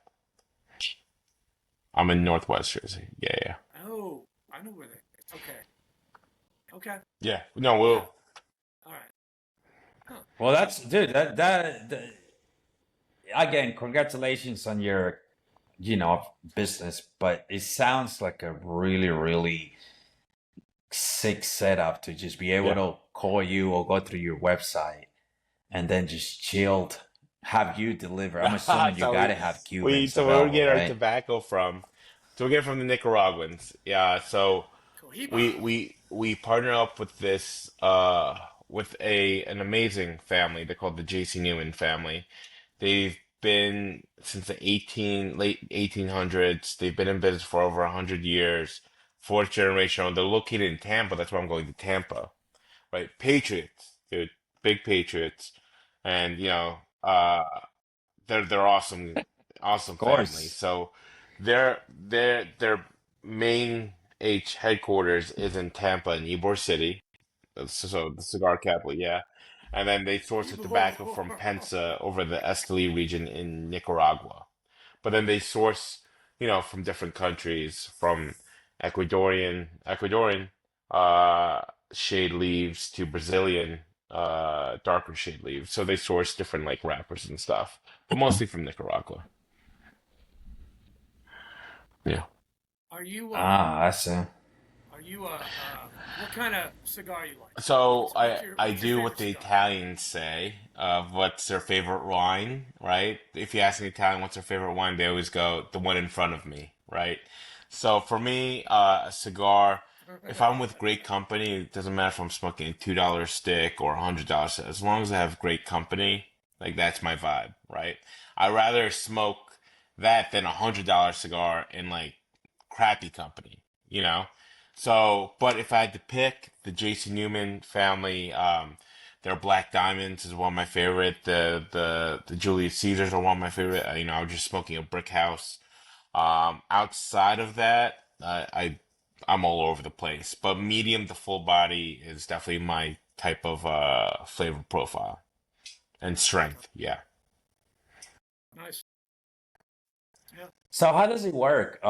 I'm in northwest Jersey. Yeah, yeah.
Oh, I know where they. It's okay. Okay.
Yeah. No,
Yeah.
we'll
All right. Huh.
Well, that's dude. That again, congratulations on your business, but it sounds like a really really sick setup to just be able
yeah.
to call you or go through your website and then just chilled have you deliver. I'm assuming you
So
gotta have
we
Cubans
so where we
available,
get our
right?
tobacco from? So we get it from the Nicaraguans. Yeah, so
Cohiba.
we partner up with this with a an amazing family. They're called the JC Newman family. They've been since the late 1800s. They've been in business for over 100 years. Fourth generation. They're located in Tampa. That's why I'm going to Tampa. Right? Patriots, dude, big Patriots, and they're awesome, awesome
Of
family.
course.
So their main H headquarters is in Tampa and Ybor City. So the cigar capital, yeah. And then they source the tobacco from Pensa over the Esteli region in Nicaragua. But then they source, from different countries, from Ecuadorian uh shade leaves to Brazilian darker shade leaves. So they source different like wrappers and stuff, but mostly from Nicaragua. Yeah.
Are you
I see.
are you what kind of cigar you like?
So I
What's your
do what
favorite
the
cigar?
Italians say of what's their favorite wine, right? If you ask an Italian what's their favorite wine, they always go the one in front of me, right? So for me, a cigar, if I'm with great company, it doesn't matter if I'm smoking a $2 stick or $100 as long as I have great company, like that's my vibe, right? I'd rather smoke that than $100 cigar in like crappy company, you know? So, but if I had to pick the Jason Newman family, their Black Diamonds is one of my favorite. The Julius Caesars are one of my favorite. I was just smoking a Brick House. Outside of that, I'm all over the place. But medium to full body is definitely my type of flavor profile and strength. Yeah,
Nice. Yeah.
So how does it work?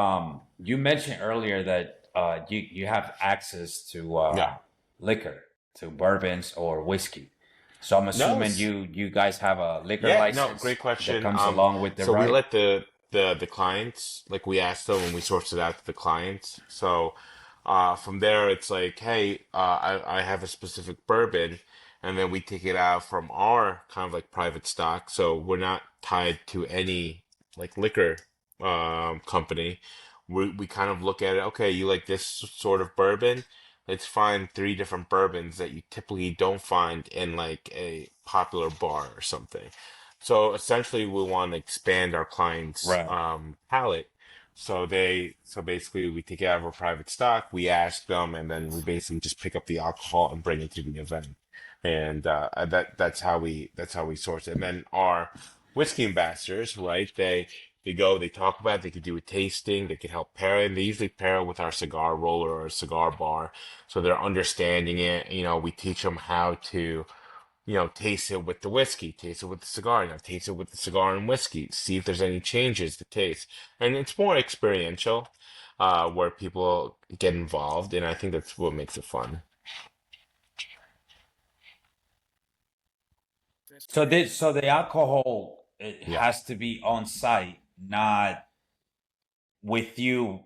You mentioned earlier that you have access to
yeah.
liquor, to bourbons or whiskey. So I'm
No,
assuming you guys have a liquor
yeah, no,
license
great
that
question.
comes along with the
So we
ride.
let the clients, like we asked them and we sourced it out to the clients. So from there it's like, hey, I have a specific bourbon, and then we take it out from our kind of like private stock. So we're not tied to any like liquor company. We kind of look at it, okay, you like this sort of bourbon? Let's find three different bourbons that you typically don't find in like a popular bar or something. So essentially, we want to expand our clients'
Right.
palette. So basically, we take it out of our private stock, we ask them, and then we basically just pick up the alcohol and bring it to the event. And that's how we source it. And then our whiskey ambassadors, right? They go, they talk about it, they could do a tasting, they could help pair it. And they usually pair it with our cigar roller or cigar bar. So they're understanding it. We teach them how to, taste it with the whiskey, taste it with the cigar, taste it with the cigar and whiskey, see if there's any changes to taste. And it's more experiential, where people get involved. And I think that's what makes it fun.
That's
So
great.
this so the alcohol it
Yeah.
has to be on site, not with the
Oh,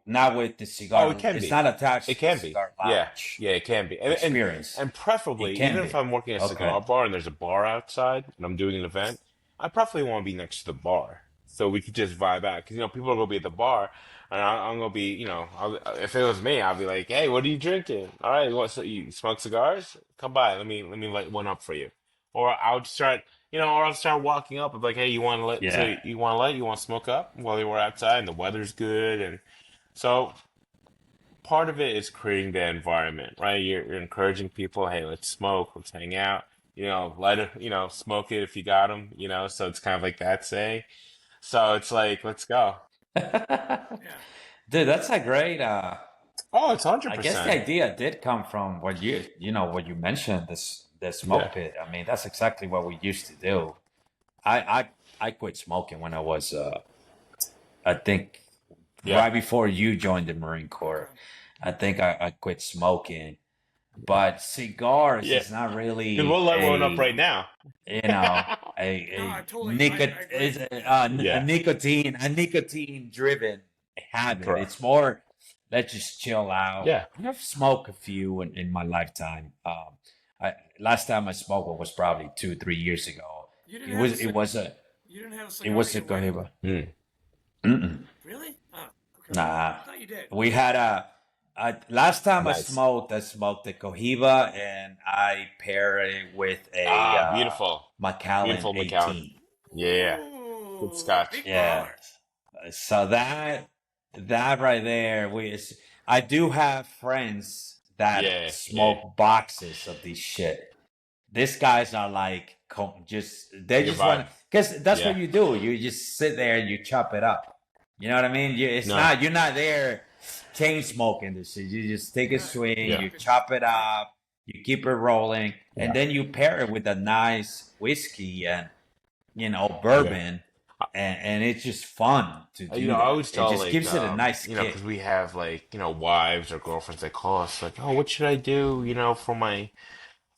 it
cigar.
can
It's
be.
not
It
attached to the
can be.
cigar
Yeah.
lounge
Yeah, it can be.
experience.
And
It
preferably,
can
even if
be.
I'm working at a
Okay.
cigar bar and there's a bar outside and I'm doing an event, I preferably want to be next to the bar so we could just vibe out. Because, people are going to be at the bar and I'm going to be, if it was me, I'd be like, hey, what are you drinking? All right, you smoke cigars? Come by. Let me light one up for you. Or I'll start walking up and be like, hey,
Yeah.
you want to smoke up while you were outside and the weather's good. And so part of it is creating the environment, right? You're encouraging people, hey, let's smoke, let's hang out, light it, smoke it if you got them, so it's kind of like that say. So it's like, let's go.
Yeah.
Dude, that's a great
Oh, it's
I guess the
100%.
idea did come from what you mentioned, this
Yeah.
smoke pit. I mean, that's exactly what we used to do. I quit smoking when I was I think
Yeah.
right before you joined the Marine Corps.
Okay.
I think I quit smoking. But cigars
Yeah.
is not
Because we'll
really
light one up right now.
No, I
a
totally,
nicot
I
is
agree. Yeah.
Yeah.
a nicotine driven habit.
Correct.
It's more let's just chill out.
Yeah.
I've smoked a few in my lifetime. Last time I smoked was probably 2, 3 years ago.
You didn't
It
have a
was it
cig-
was a
you didn't have a
it
cigar
was
at
a
your wedding?
cohiba.
Mm.
Mm-mm.
Really? Oh, okay.
Nah,
I thought you did.
we had last time
Nice.
I smoked a cohiba and I paired it with a
Ah, beautiful.
Macallan
Beautiful McAllen.
18.
Yeah. Good
Ooh,
scotch.
big
Yeah.
baller.
So that right there, I do have friends that
Yeah. Yeah.
smoke boxes of this shit. These guys are like they
Your
just want
vibe.
to because that's what
Yeah.
you do. You just sit there and you chop it up. You know what I mean?
No.
You're not there chain smoking this shit. You just take a
Right.
swing,
Yeah.
you
Fucking
chop it
yeah.
up, you keep it rolling, and
Yeah.
then you pair it with a nice whiskey and
Yeah.
bourbon, and it's just fun to do
I
that.
always
It
tell
just
like
gives it a nice
because
kick.
we have like, wives or girlfriends that call us like, oh, what should I do, for my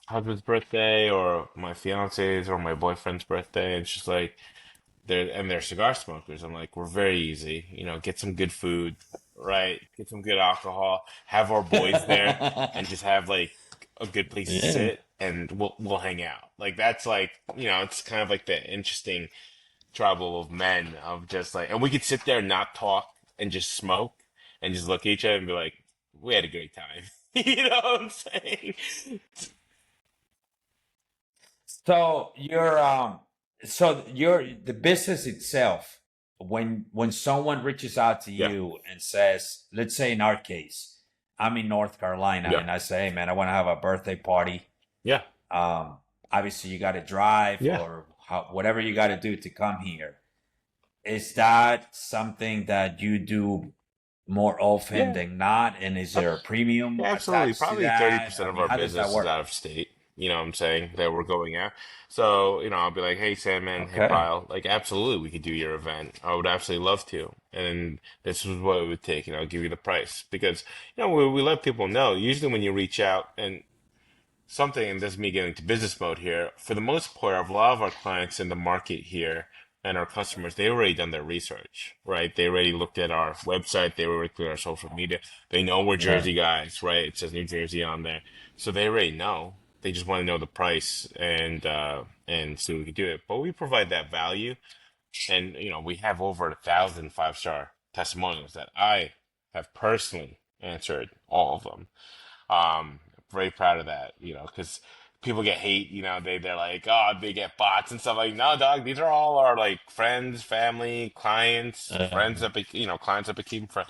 husband's birthday or my fiance's or my boyfriend's birthday? And she's like, they're cigar smokers. I'm like, we're very easy, get some good food, right? Get some good alcohol, have our boys there, and just have like a good place to
Yeah.
sit, and we'll hang out. Like that's like, it's kind of like the interesting trouble of men of just like, and we could sit there and not talk and just smoke and just look at each other and be like, we had a great time. You know what I'm saying?
So the business itself, when someone reaches out to
Yeah,
you and says, let's say in our case, I'm in North Carolina
yeah,
and I say, hey man, I want to have a birthday party.
yeah,
Obviously you got to drive
yeah,
or whatever you got to do to come here. Is that something that you do more often
yeah.
than not? And is there a premium
Yeah, absolutely.
attached to
Probably
that?
30%
I
of
mean,
our
how does that
business is
work?
out of state. You know what I'm saying? That we're going out. So, I'll be like, hey, Sandman, hey,
Okay.
Pyle, like, absolutely, we could do your event. I would absolutely love to. And this is what it would take, I'll give you the price. Because, we let people know. Usually when you reach out, and something, and this is me getting into business mode here. For the most part, a lot of our clients in the market here and our customers, they already done their research, right? They already looked at our website, they already looked at our social media. They know we're
Yeah.
Jersey guys, right? It says New Jersey on there, so they already know. They just want to know the price and see if we can do it. But we provide that value, and we have over 1,000 5-star testimonials that I have personally answered all of them. Very proud of that, because people get hate, they're like, oh, they get bots and stuff. Like, no, dog, these are all our like friends, family, clients, friends that clients that became friends.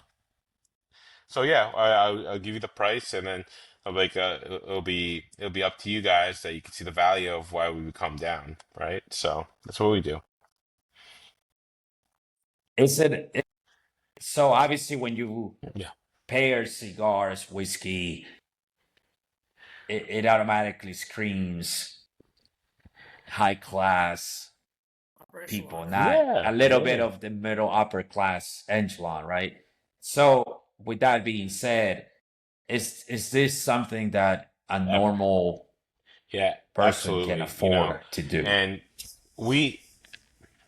So yeah, I'll give you the price, and then I'm like, it'll be up to you guys that you can see the value of why we would come down, right? So that's what we do.
Is it so? Obviously, when you
Yeah.
pair cigars, whiskey, it automatically screams high class people,
Operational.
not
Yeah,
a little bit
yeah,
of the middle upper class echelon, right? So, with that being said, is this something that a normal
yeah,
person can
absolutely.
afford to do?
And we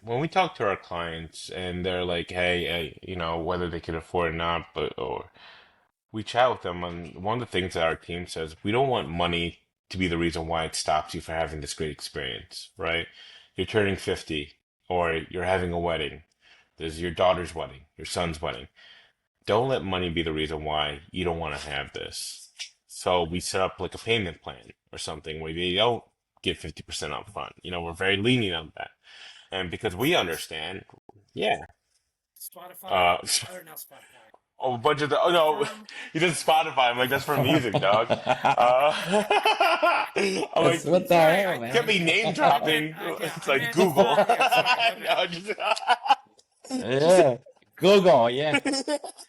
when we talk to our clients and they're like, hey, whether they can afford it or not, or we chat with them, and one of the things that our team says, we don't want money to be the reason why it stops you from having this great experience, right? You're turning 50, or you're having a wedding. There's your daughter's wedding, your son's wedding. Don't let money be the reason why you don't want to have this. So we set up like a payment plan or something where they don't give 50% up front. We're very lenient on that. And because we understand, yeah,
Spotify,
uh,
or not Spotify.
a bunch of oh no,
Affirm.
he does Spotify. I'm like, that's for music, dog. I'm like,
What the
Sorry,
hell,
can't
man?
be name
I meant,
dropping.
yeah,
It's
I
like
meant
Google.
Affirm. Yeah, sorry, my bad.
No, just,
Yeah, Google, yeah.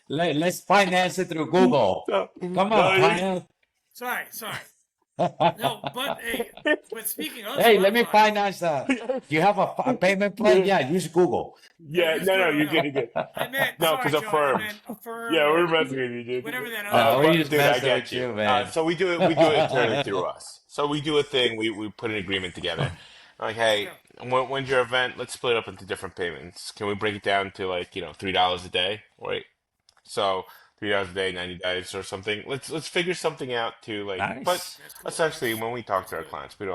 Let's finance it through Google.
no,
Come
no,
on, partner.
Sorry. No, but hey, but speaking of
Hey, let me
Spotify,
finance that. Do you have a payment plan? Yeah, use Google.
yeah,
yeah,
use
no,
Google.
you're
No,
good, you're good.
I meant,
No,
sorry,
because
Joey, I
Affirm.
meant Affirm
Yeah, we're
or
messing with you, dude.
whatever that other
No,
one
we
But
just
is.
dude, I
messing
get
with
you.
you, man.
So we do it internally through us. So we do a thing. We put an agreement together. Like, hey,
Yeah,
when's your event? Let's split it up into different payments. Can we break it down to like $3 a day, right? So $3 a day, 90 days or something. Let's figure something out to like. But
Nice.
that's cool.
essentially, when we talk
That's
to our
good.
clients, we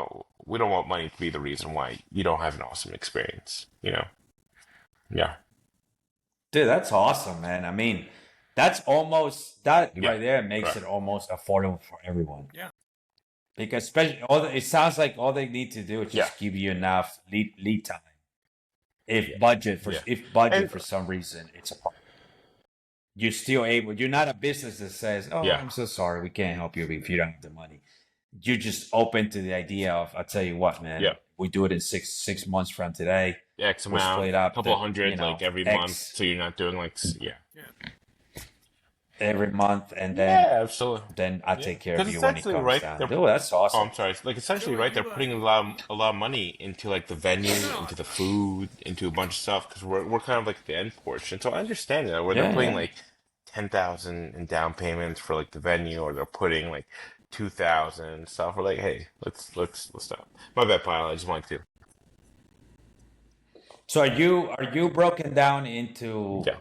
don't want money to be the reason why you don't have an awesome experience. Yeah,
Dude, that's awesome, man. I mean, that's almost that
yeah,
right there makes
correct.
it almost affordable for everyone.
Yeah,
Because especially it sounds like all they need to do is
Yeah,
just give you enough lead time.
yeah, yeah.
If budget
And
for some reason it's a problem, you're still able. You're not a business that says, "Oh,
yeah,
I'm so sorry, we can't help you if you don't have the money." You're just open to the idea of, "I'll tell you what, man,
yeah.
we do it in six months from today.
X
We'll
amount,
split up
couple
the
hundred, like every month,
X
so you're not doing like yeah.
yeah.
every month, and
Yeah, absolutely.
then I
Yeah,
take care of
because
you when it
essentially,
comes
right?
down."
They're
Dude, that's
oh,
awesome.
I'm sorry. Like essentially,
Joey,
right? They're
you
putting a lot of money into like the venue,
no,
into the food, into a bunch of stuff because we're kind of like the end portion. So I understand that where they're
Yeah,
putting
yeah.
like 10,000 in down payments for like the venue, or they're putting like 2,000 and stuff. We're like, hey, let's stop. My bad, pile. I just wanted to.
So are you broken down into
Yeah.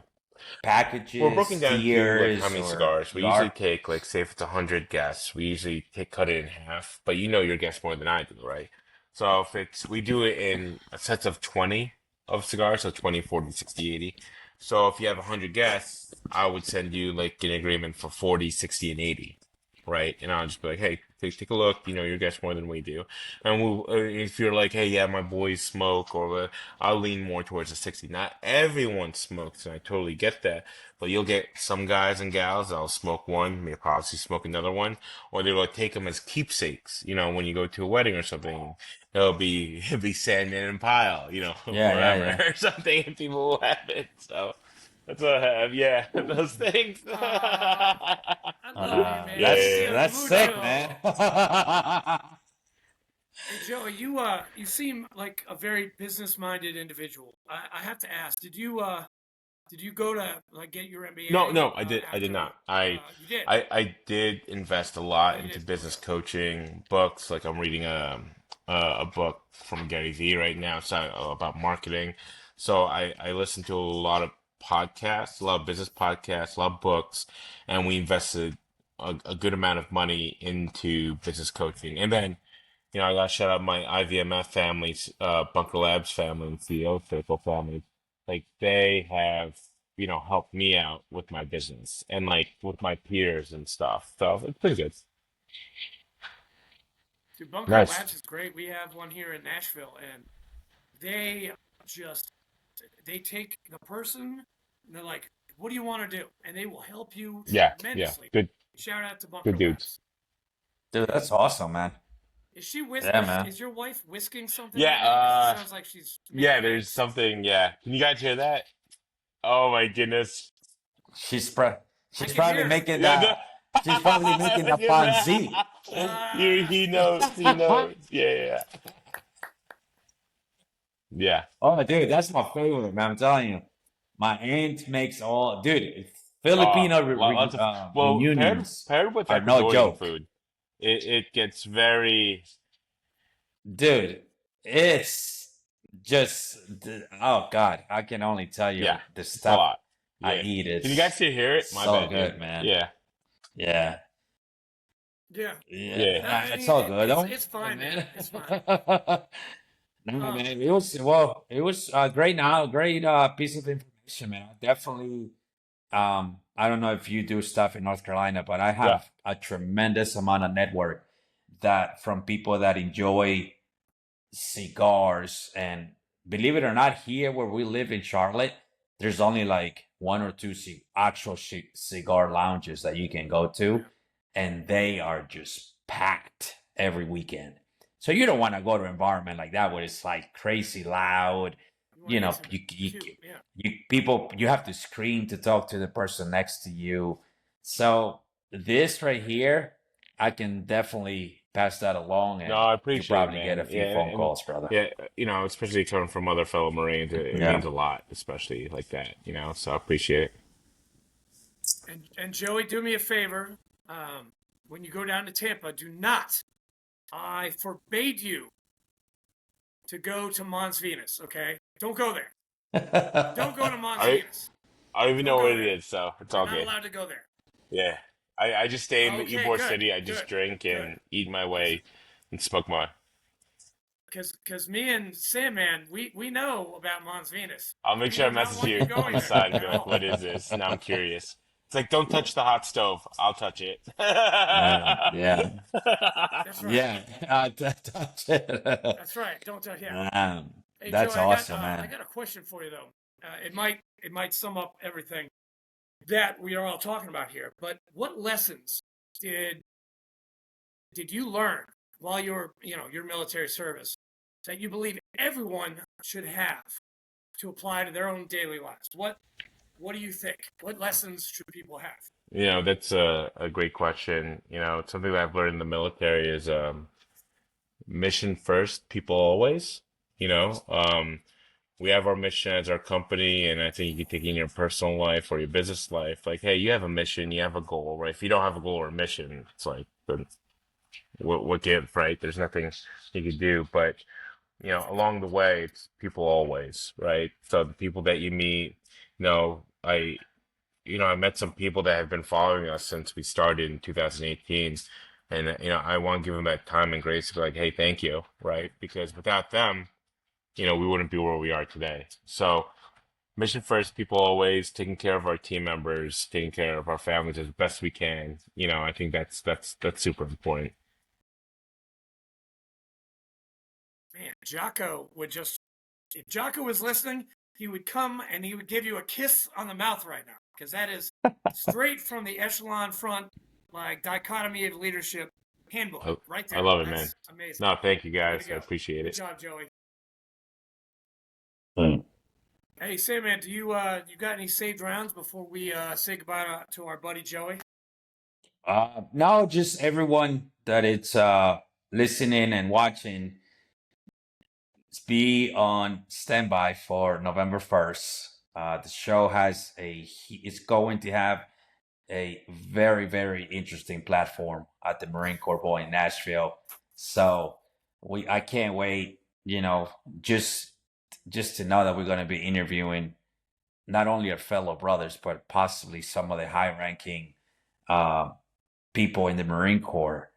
We're broken
packages,
down to like how
tiers,
many
or
cigars. We
you
usually
are?
take like say if it's 100 guests, we usually cut it in half. But you know your guests more than I do, right? So if it's we do it in sets of 20 of cigars, so 20, 40, 60, 80. So if you have 100 guests, I would send you like an agreement for 40, 60, and 80, right? And I'll just be like, hey, take a look. You know your guests more than we do. And if you're like, hey, yeah, my boys smoke, or I'll lean more towards the 60. Not everyone smokes, and I totally get that. But you'll get some guys and gals that'll smoke one, may possibly smoke another one, or they'll like take them as keepsakes. When you go to a wedding or something, it'll be Sandman and Pile,
Yeah, yeah,
forever
yeah.
or something, and people will have it. So that's what I have. Yeah, those things.
I love you, man.
That's
Yeah,
Yeah,
that's sick,
mucho.
man.
Hey, Joey, you seem like a very business-minded individual. I have to ask, Did you go to like get your
No,
MBA
no, I did
after?
not.
You did.
I did invest a
Oh,
lot
you
into
did.
business
Okay.
coaching books. Like I'm reading a book from Gary Vee right now, so about marketing. So I listen to a lot of podcasts, a lot of business podcasts, a lot of books, and we invested a good amount of money into business coaching. And then, I got to shout out my IVMF families, Bunker Labs family, and CEO Faithful family. Like they have, helped me out with my business and like with my peers and stuff. So it's pretty good.
Dude, Bunker
Nice.
Labs is great. We have one here in Nashville, and they just they take the person and they're like, "What do you want to do?" And they will help you
Yeah, yeah.
tremendously.
Good,
Shout out to Bunker
good dudes.
Labs.
Dude,
Yeah.
that's awesome, man.
Is she
Yeah, man.
is your wife whisking something
Yeah,
right now? Because it sounds like she's
yeah,
making
there's
eggs.
something, yeah. Can you guys hear that? Oh my goodness.
She's pro
I
she's
can
probably
hear her.
making
Yeah,
the she's probably making the
look at
Ponzi.
that. He knows, he knows. Yeah, yeah, yeah.
Oh, dude, that's my favorite, man. I'm telling you, my aunt makes all, dude.
Yeah.
Filipino
Lots of, well,
reunions
paired with
are no
Ecuadorian
joke,
food, it gets very,
dude. It's just, oh God, I can only tell you
yeah,
the
it's a
stuff
lot.
I
Yeah.
eat
Can you
is
guys still hear it? My
so
bad, dude.
good, man.
Yeah,
Yeah,
Yeah.
yeah.
yeah,
I
it's
mean,
all good. Don't
it's
worry,
fine, man.
man.
It's fine.
No,
Um,
man, it was great. Now, great piece of information, man. Definitely. I don't know if you do stuff in North Carolina, but I
Yeah.
have a tremendous amount of network that from people that enjoy cigars. And believe it or not, here where we live in Charlotte, there's only like one or two actual cigar lounges that you can go to,
yeah.
and they are just packed every weekend. So you don't want to go to an environment like that where it's like crazy loud.
You want
You
to get
know,
something cute. Yeah.
you have to scream to talk to the person next to you. So this right here, I can definitely pass that along,
No,
and
I
you
appreciate it,
probably get a
man.
few
Yeah,
phone
and
calls, brother.
yeah, especially coming from other fellow Marines, it
Yeah.
means a lot, especially like that, so I appreciate it.
And Joey, do me a favor. When you go down to Tampa, do not. I forbade you to go to Mons Venus. Okay, don't go there. Don't go to Mons
I
Venus.
I don't even
Don't
know
go
what it
there.
is, so it's
You're
all
not
good.
allowed to go there.
Yeah. I just stay in the
Okay,
Ybor
good,
City. I just
good,
drink
good.
and eat my way and smoke my.
Because me and Sandman, we know about Mons Venus.
I'll make
We
sure I
do not
message
want you
you on
going
the
there
side and
at
be like,
all.
"What is this?" Now I'm curious. It's like, don't touch the hot stove. I'll touch it.
Yeah,
That's right.
yeah. Touch it.
That's right. Don't tell. Yeah. Hey
That's
Joey,
awesome,
I
man.
got a question for you though. It might sum up everything that we are all talking about here. But what lessons did did you learn while you were your military service that you believe everyone should have to apply to their own daily lives? What do you think? What lessons should people have?
That's a great question. Something that I've learned in the military is mission first, people always. We have our mission as our company, and I think you can take it in your personal life or your business life. Like, hey, you have a mission, you have a goal, right? If you don't have a goal or a mission, it's like, then what give, right? There's nothing you can do. But, along the way, it's people always, right? So the people that you meet, I met some people that have been following us since we started in 2018. And, I want to give them that time and grace to be like, hey, thank you, right? Because without them, we wouldn't be where we are today. So, mission first, people always, taking care of our team members, taking care of our families as best we can. I think that's super important.
Man, Jocko would just if Jocko was listening, he would come and he would give you a kiss on the mouth right now because that is straight from the echelon front, like dichotomy of leadership handbook
I,
right
I
there.
love it, man.
That's amazing.
No, thank you
Way to
guys. I
go.
appreciate
Good
it.
job, Joey.
Mm.
Hey, say man, do you got any saved rounds before we say goodbye to our buddy Joey?
No, just everyone that it's listening and watching, be on standby for November 1st. The show it's going to have a very, very interesting platform at the Marine Corps Bowl in Nashville. So I can't wait, just to know that we're going to be interviewing not only our fellow brothers, but possibly some of the high ranking uh, people in the Marine Corps.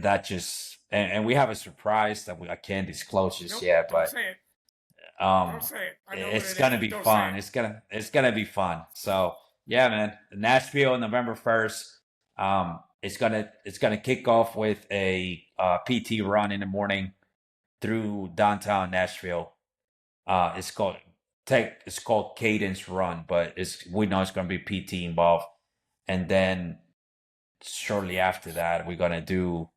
That just, and we have a surprise that I can't disclose just yet,
Don't
but
say it.
um,
Don't say it. I know
it's
what it
gonna
is.
be
Don't
fun.
say
It's gonna be fun. So yeah, man, Nashville, November 1st. It's gonna kick off with a PT run in the morning through downtown Nashville. It's called Cadence Run, but we know it's gonna be PT involved, and then shortly after that, we're gonna do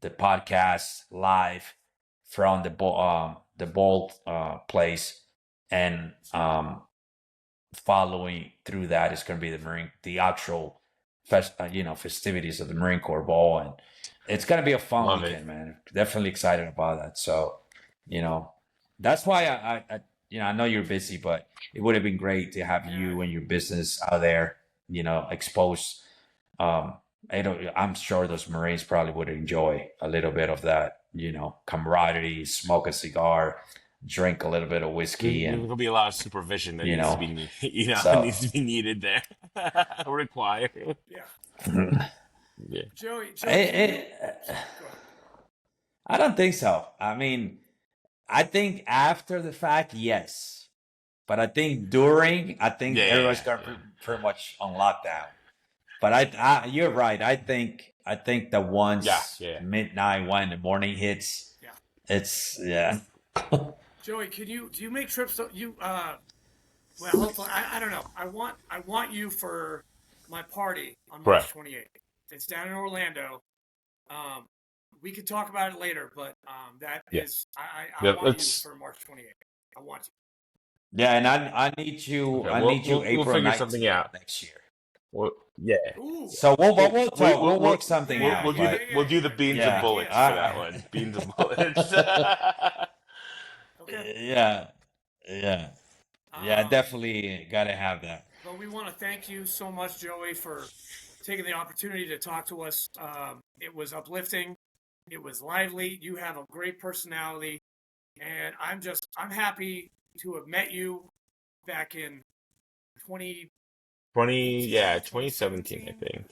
the podcast live from the Bolt place, and following through that is going to be the actual festivities of the Marine Corps Ball, and it's going to be a fun
Love it.
weekend, man. Definitely excited about that. So, that's why I know you're busy, but it would have been great to have you and your business out there, exposed. Um, I'm sure those Marines probably would enjoy a little bit of that, camaraderie, smoke a cigar, drink a little bit of whiskey, and
There'll be a lot of supervision that
you
needs to
know,
be,
so
needs to be needed there, required.
Yeah.
Yeah.
Joey,
I,
can you?
I,
Go ahead.
I don't think so. I mean, I think after the fact, yes, but I think during, I think
Yeah,
everybody's
yeah,
got
yeah.
pretty much on lockdown. But you're right. I think that
Yeah,
once
yeah.
midnight, 1 in the morning hits,
Yeah.
it's yeah.
Joey, do you make trips? Well, hopefully, I don't know. I want you for my party on March
Correct.
28th. It's down in Orlando. Um, we could talk about it later, but that
Yeah.
is I
Yeah,
want you
let's.
for March 28th. I want
Yeah, and I need you.
Okay,
I need you
we'll
April
figure something
19th
out.
next year.
Well, yeah.
you. Ooh,
So
We'll
we'll work something
yeah,
out.
do
yeah,
the
But
yeah,
the
yeah.
beans and
yeah,
Shake
bullets
hands.
for
all
that
right.
one. Beans and bullets.
Okay.
Yeah, yeah, yeah.
Um,
Definitely got to have that.
but we want to thank you so much, Joey, for taking the opportunity to talk to us. It was uplifting. It was lively. You have a great personality, and I'm happy to have met you back in 2018,
2017, I
2017,
think.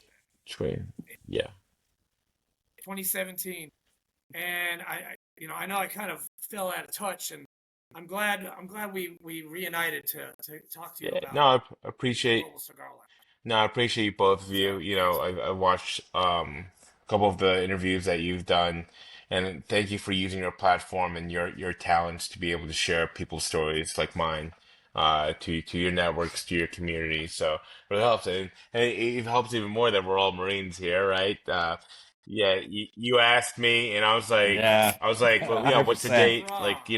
20, yeah.
2017, and I know I kind of fell out of touch, and I'm glad we reunited to talk to you
Yeah.
about
No, I appreciate.
Mobile Cigar Lounge.
No, I appreciate you both of you.
So thanks.
I watched a couple of the interviews that you've done, and thank you for using your platform and your talents to be able to share people's stories like mine, to your networks, to your community. So it really helps, and it helps even more that we're all Marines here, right? Yeah, you asked me, and
Yeah,
well,
hundred
what's the
percent.
date?
Brah.
Like,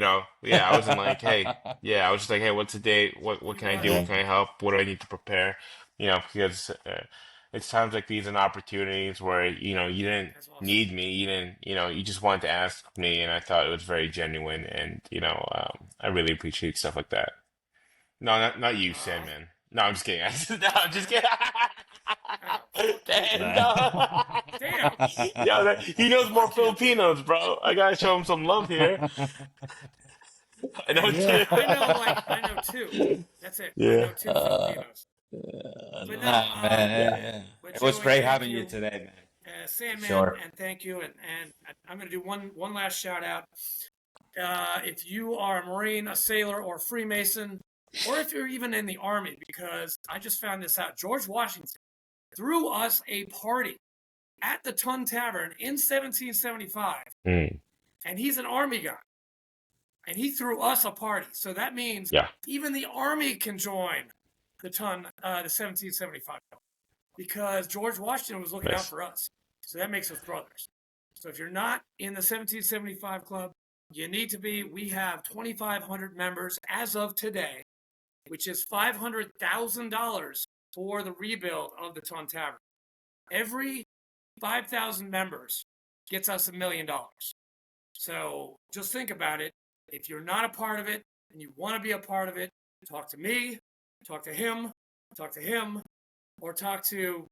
yeah, I wasn't like, hey, yeah, I was just like, hey, what's the date? What
He
can I do? What
was.
Yeah,
can I help? What do I need to prepare? Because it's times like these and opportunities where you didn't
That's awesome.
need me, you didn't, you just wanted to ask me, and I thought it was very genuine, and I really appreciate stuff like that. No, not you,
Uh,
Sandman. No, I'm just kidding. No, I'm just kidding.
oh, fuck you.
Damn, no.
Damn.
Yo, he knows more
Fuck you.
Filipinos, bro. I gotta show him some love here. I know, I'm
Hey,
just
yeah.
kidding.
I know two. That's it. I
Yeah.
know two Filipinos. But no,
Nah, man.
Yeah.
Yeah.
but
It was
Joey,
great
thank
having you
you.
today, man.
Sandman,
Sure.
and thank you. And I'm going to do one last shout out. If you are a Marine, a sailor, or a Freemason, or if you're even in the Army, because I just found this out, George Washington threw us a party at the Tun Tavern in 1775,
Mm,
and he's an Army guy, and he threw us a party. So that means
yeah.
even the Army can join the 1775, because George Washington was looking out
Nice.
for us. So that makes us brothers. So if you're not in the 1775 club, you need to be. We have 2,500 members as of today, which is $500,000 for the rebuild of the Tun Tavern. Every 5,000 members gets us $1 million. So just think about it. If you're not a part of it and you want to be a part of it, talk to me, talk to him, or talk to,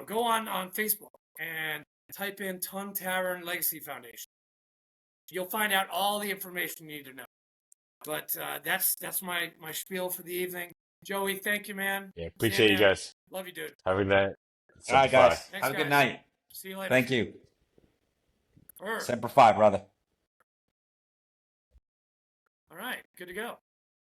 go on Facebook and type in Ton Tavern Legacy Foundation. You'll find out all the information you need to know. But that's my spiel for the evening. Joey, thank you, man.
Yeah, appreciate you guys.
Love you, dude.
Have a good night.
All right, guys.
Thanks,
Have a good
guys.
night.
See you later.
Thank you.
All
Semper Fi, brother.
right, good to go.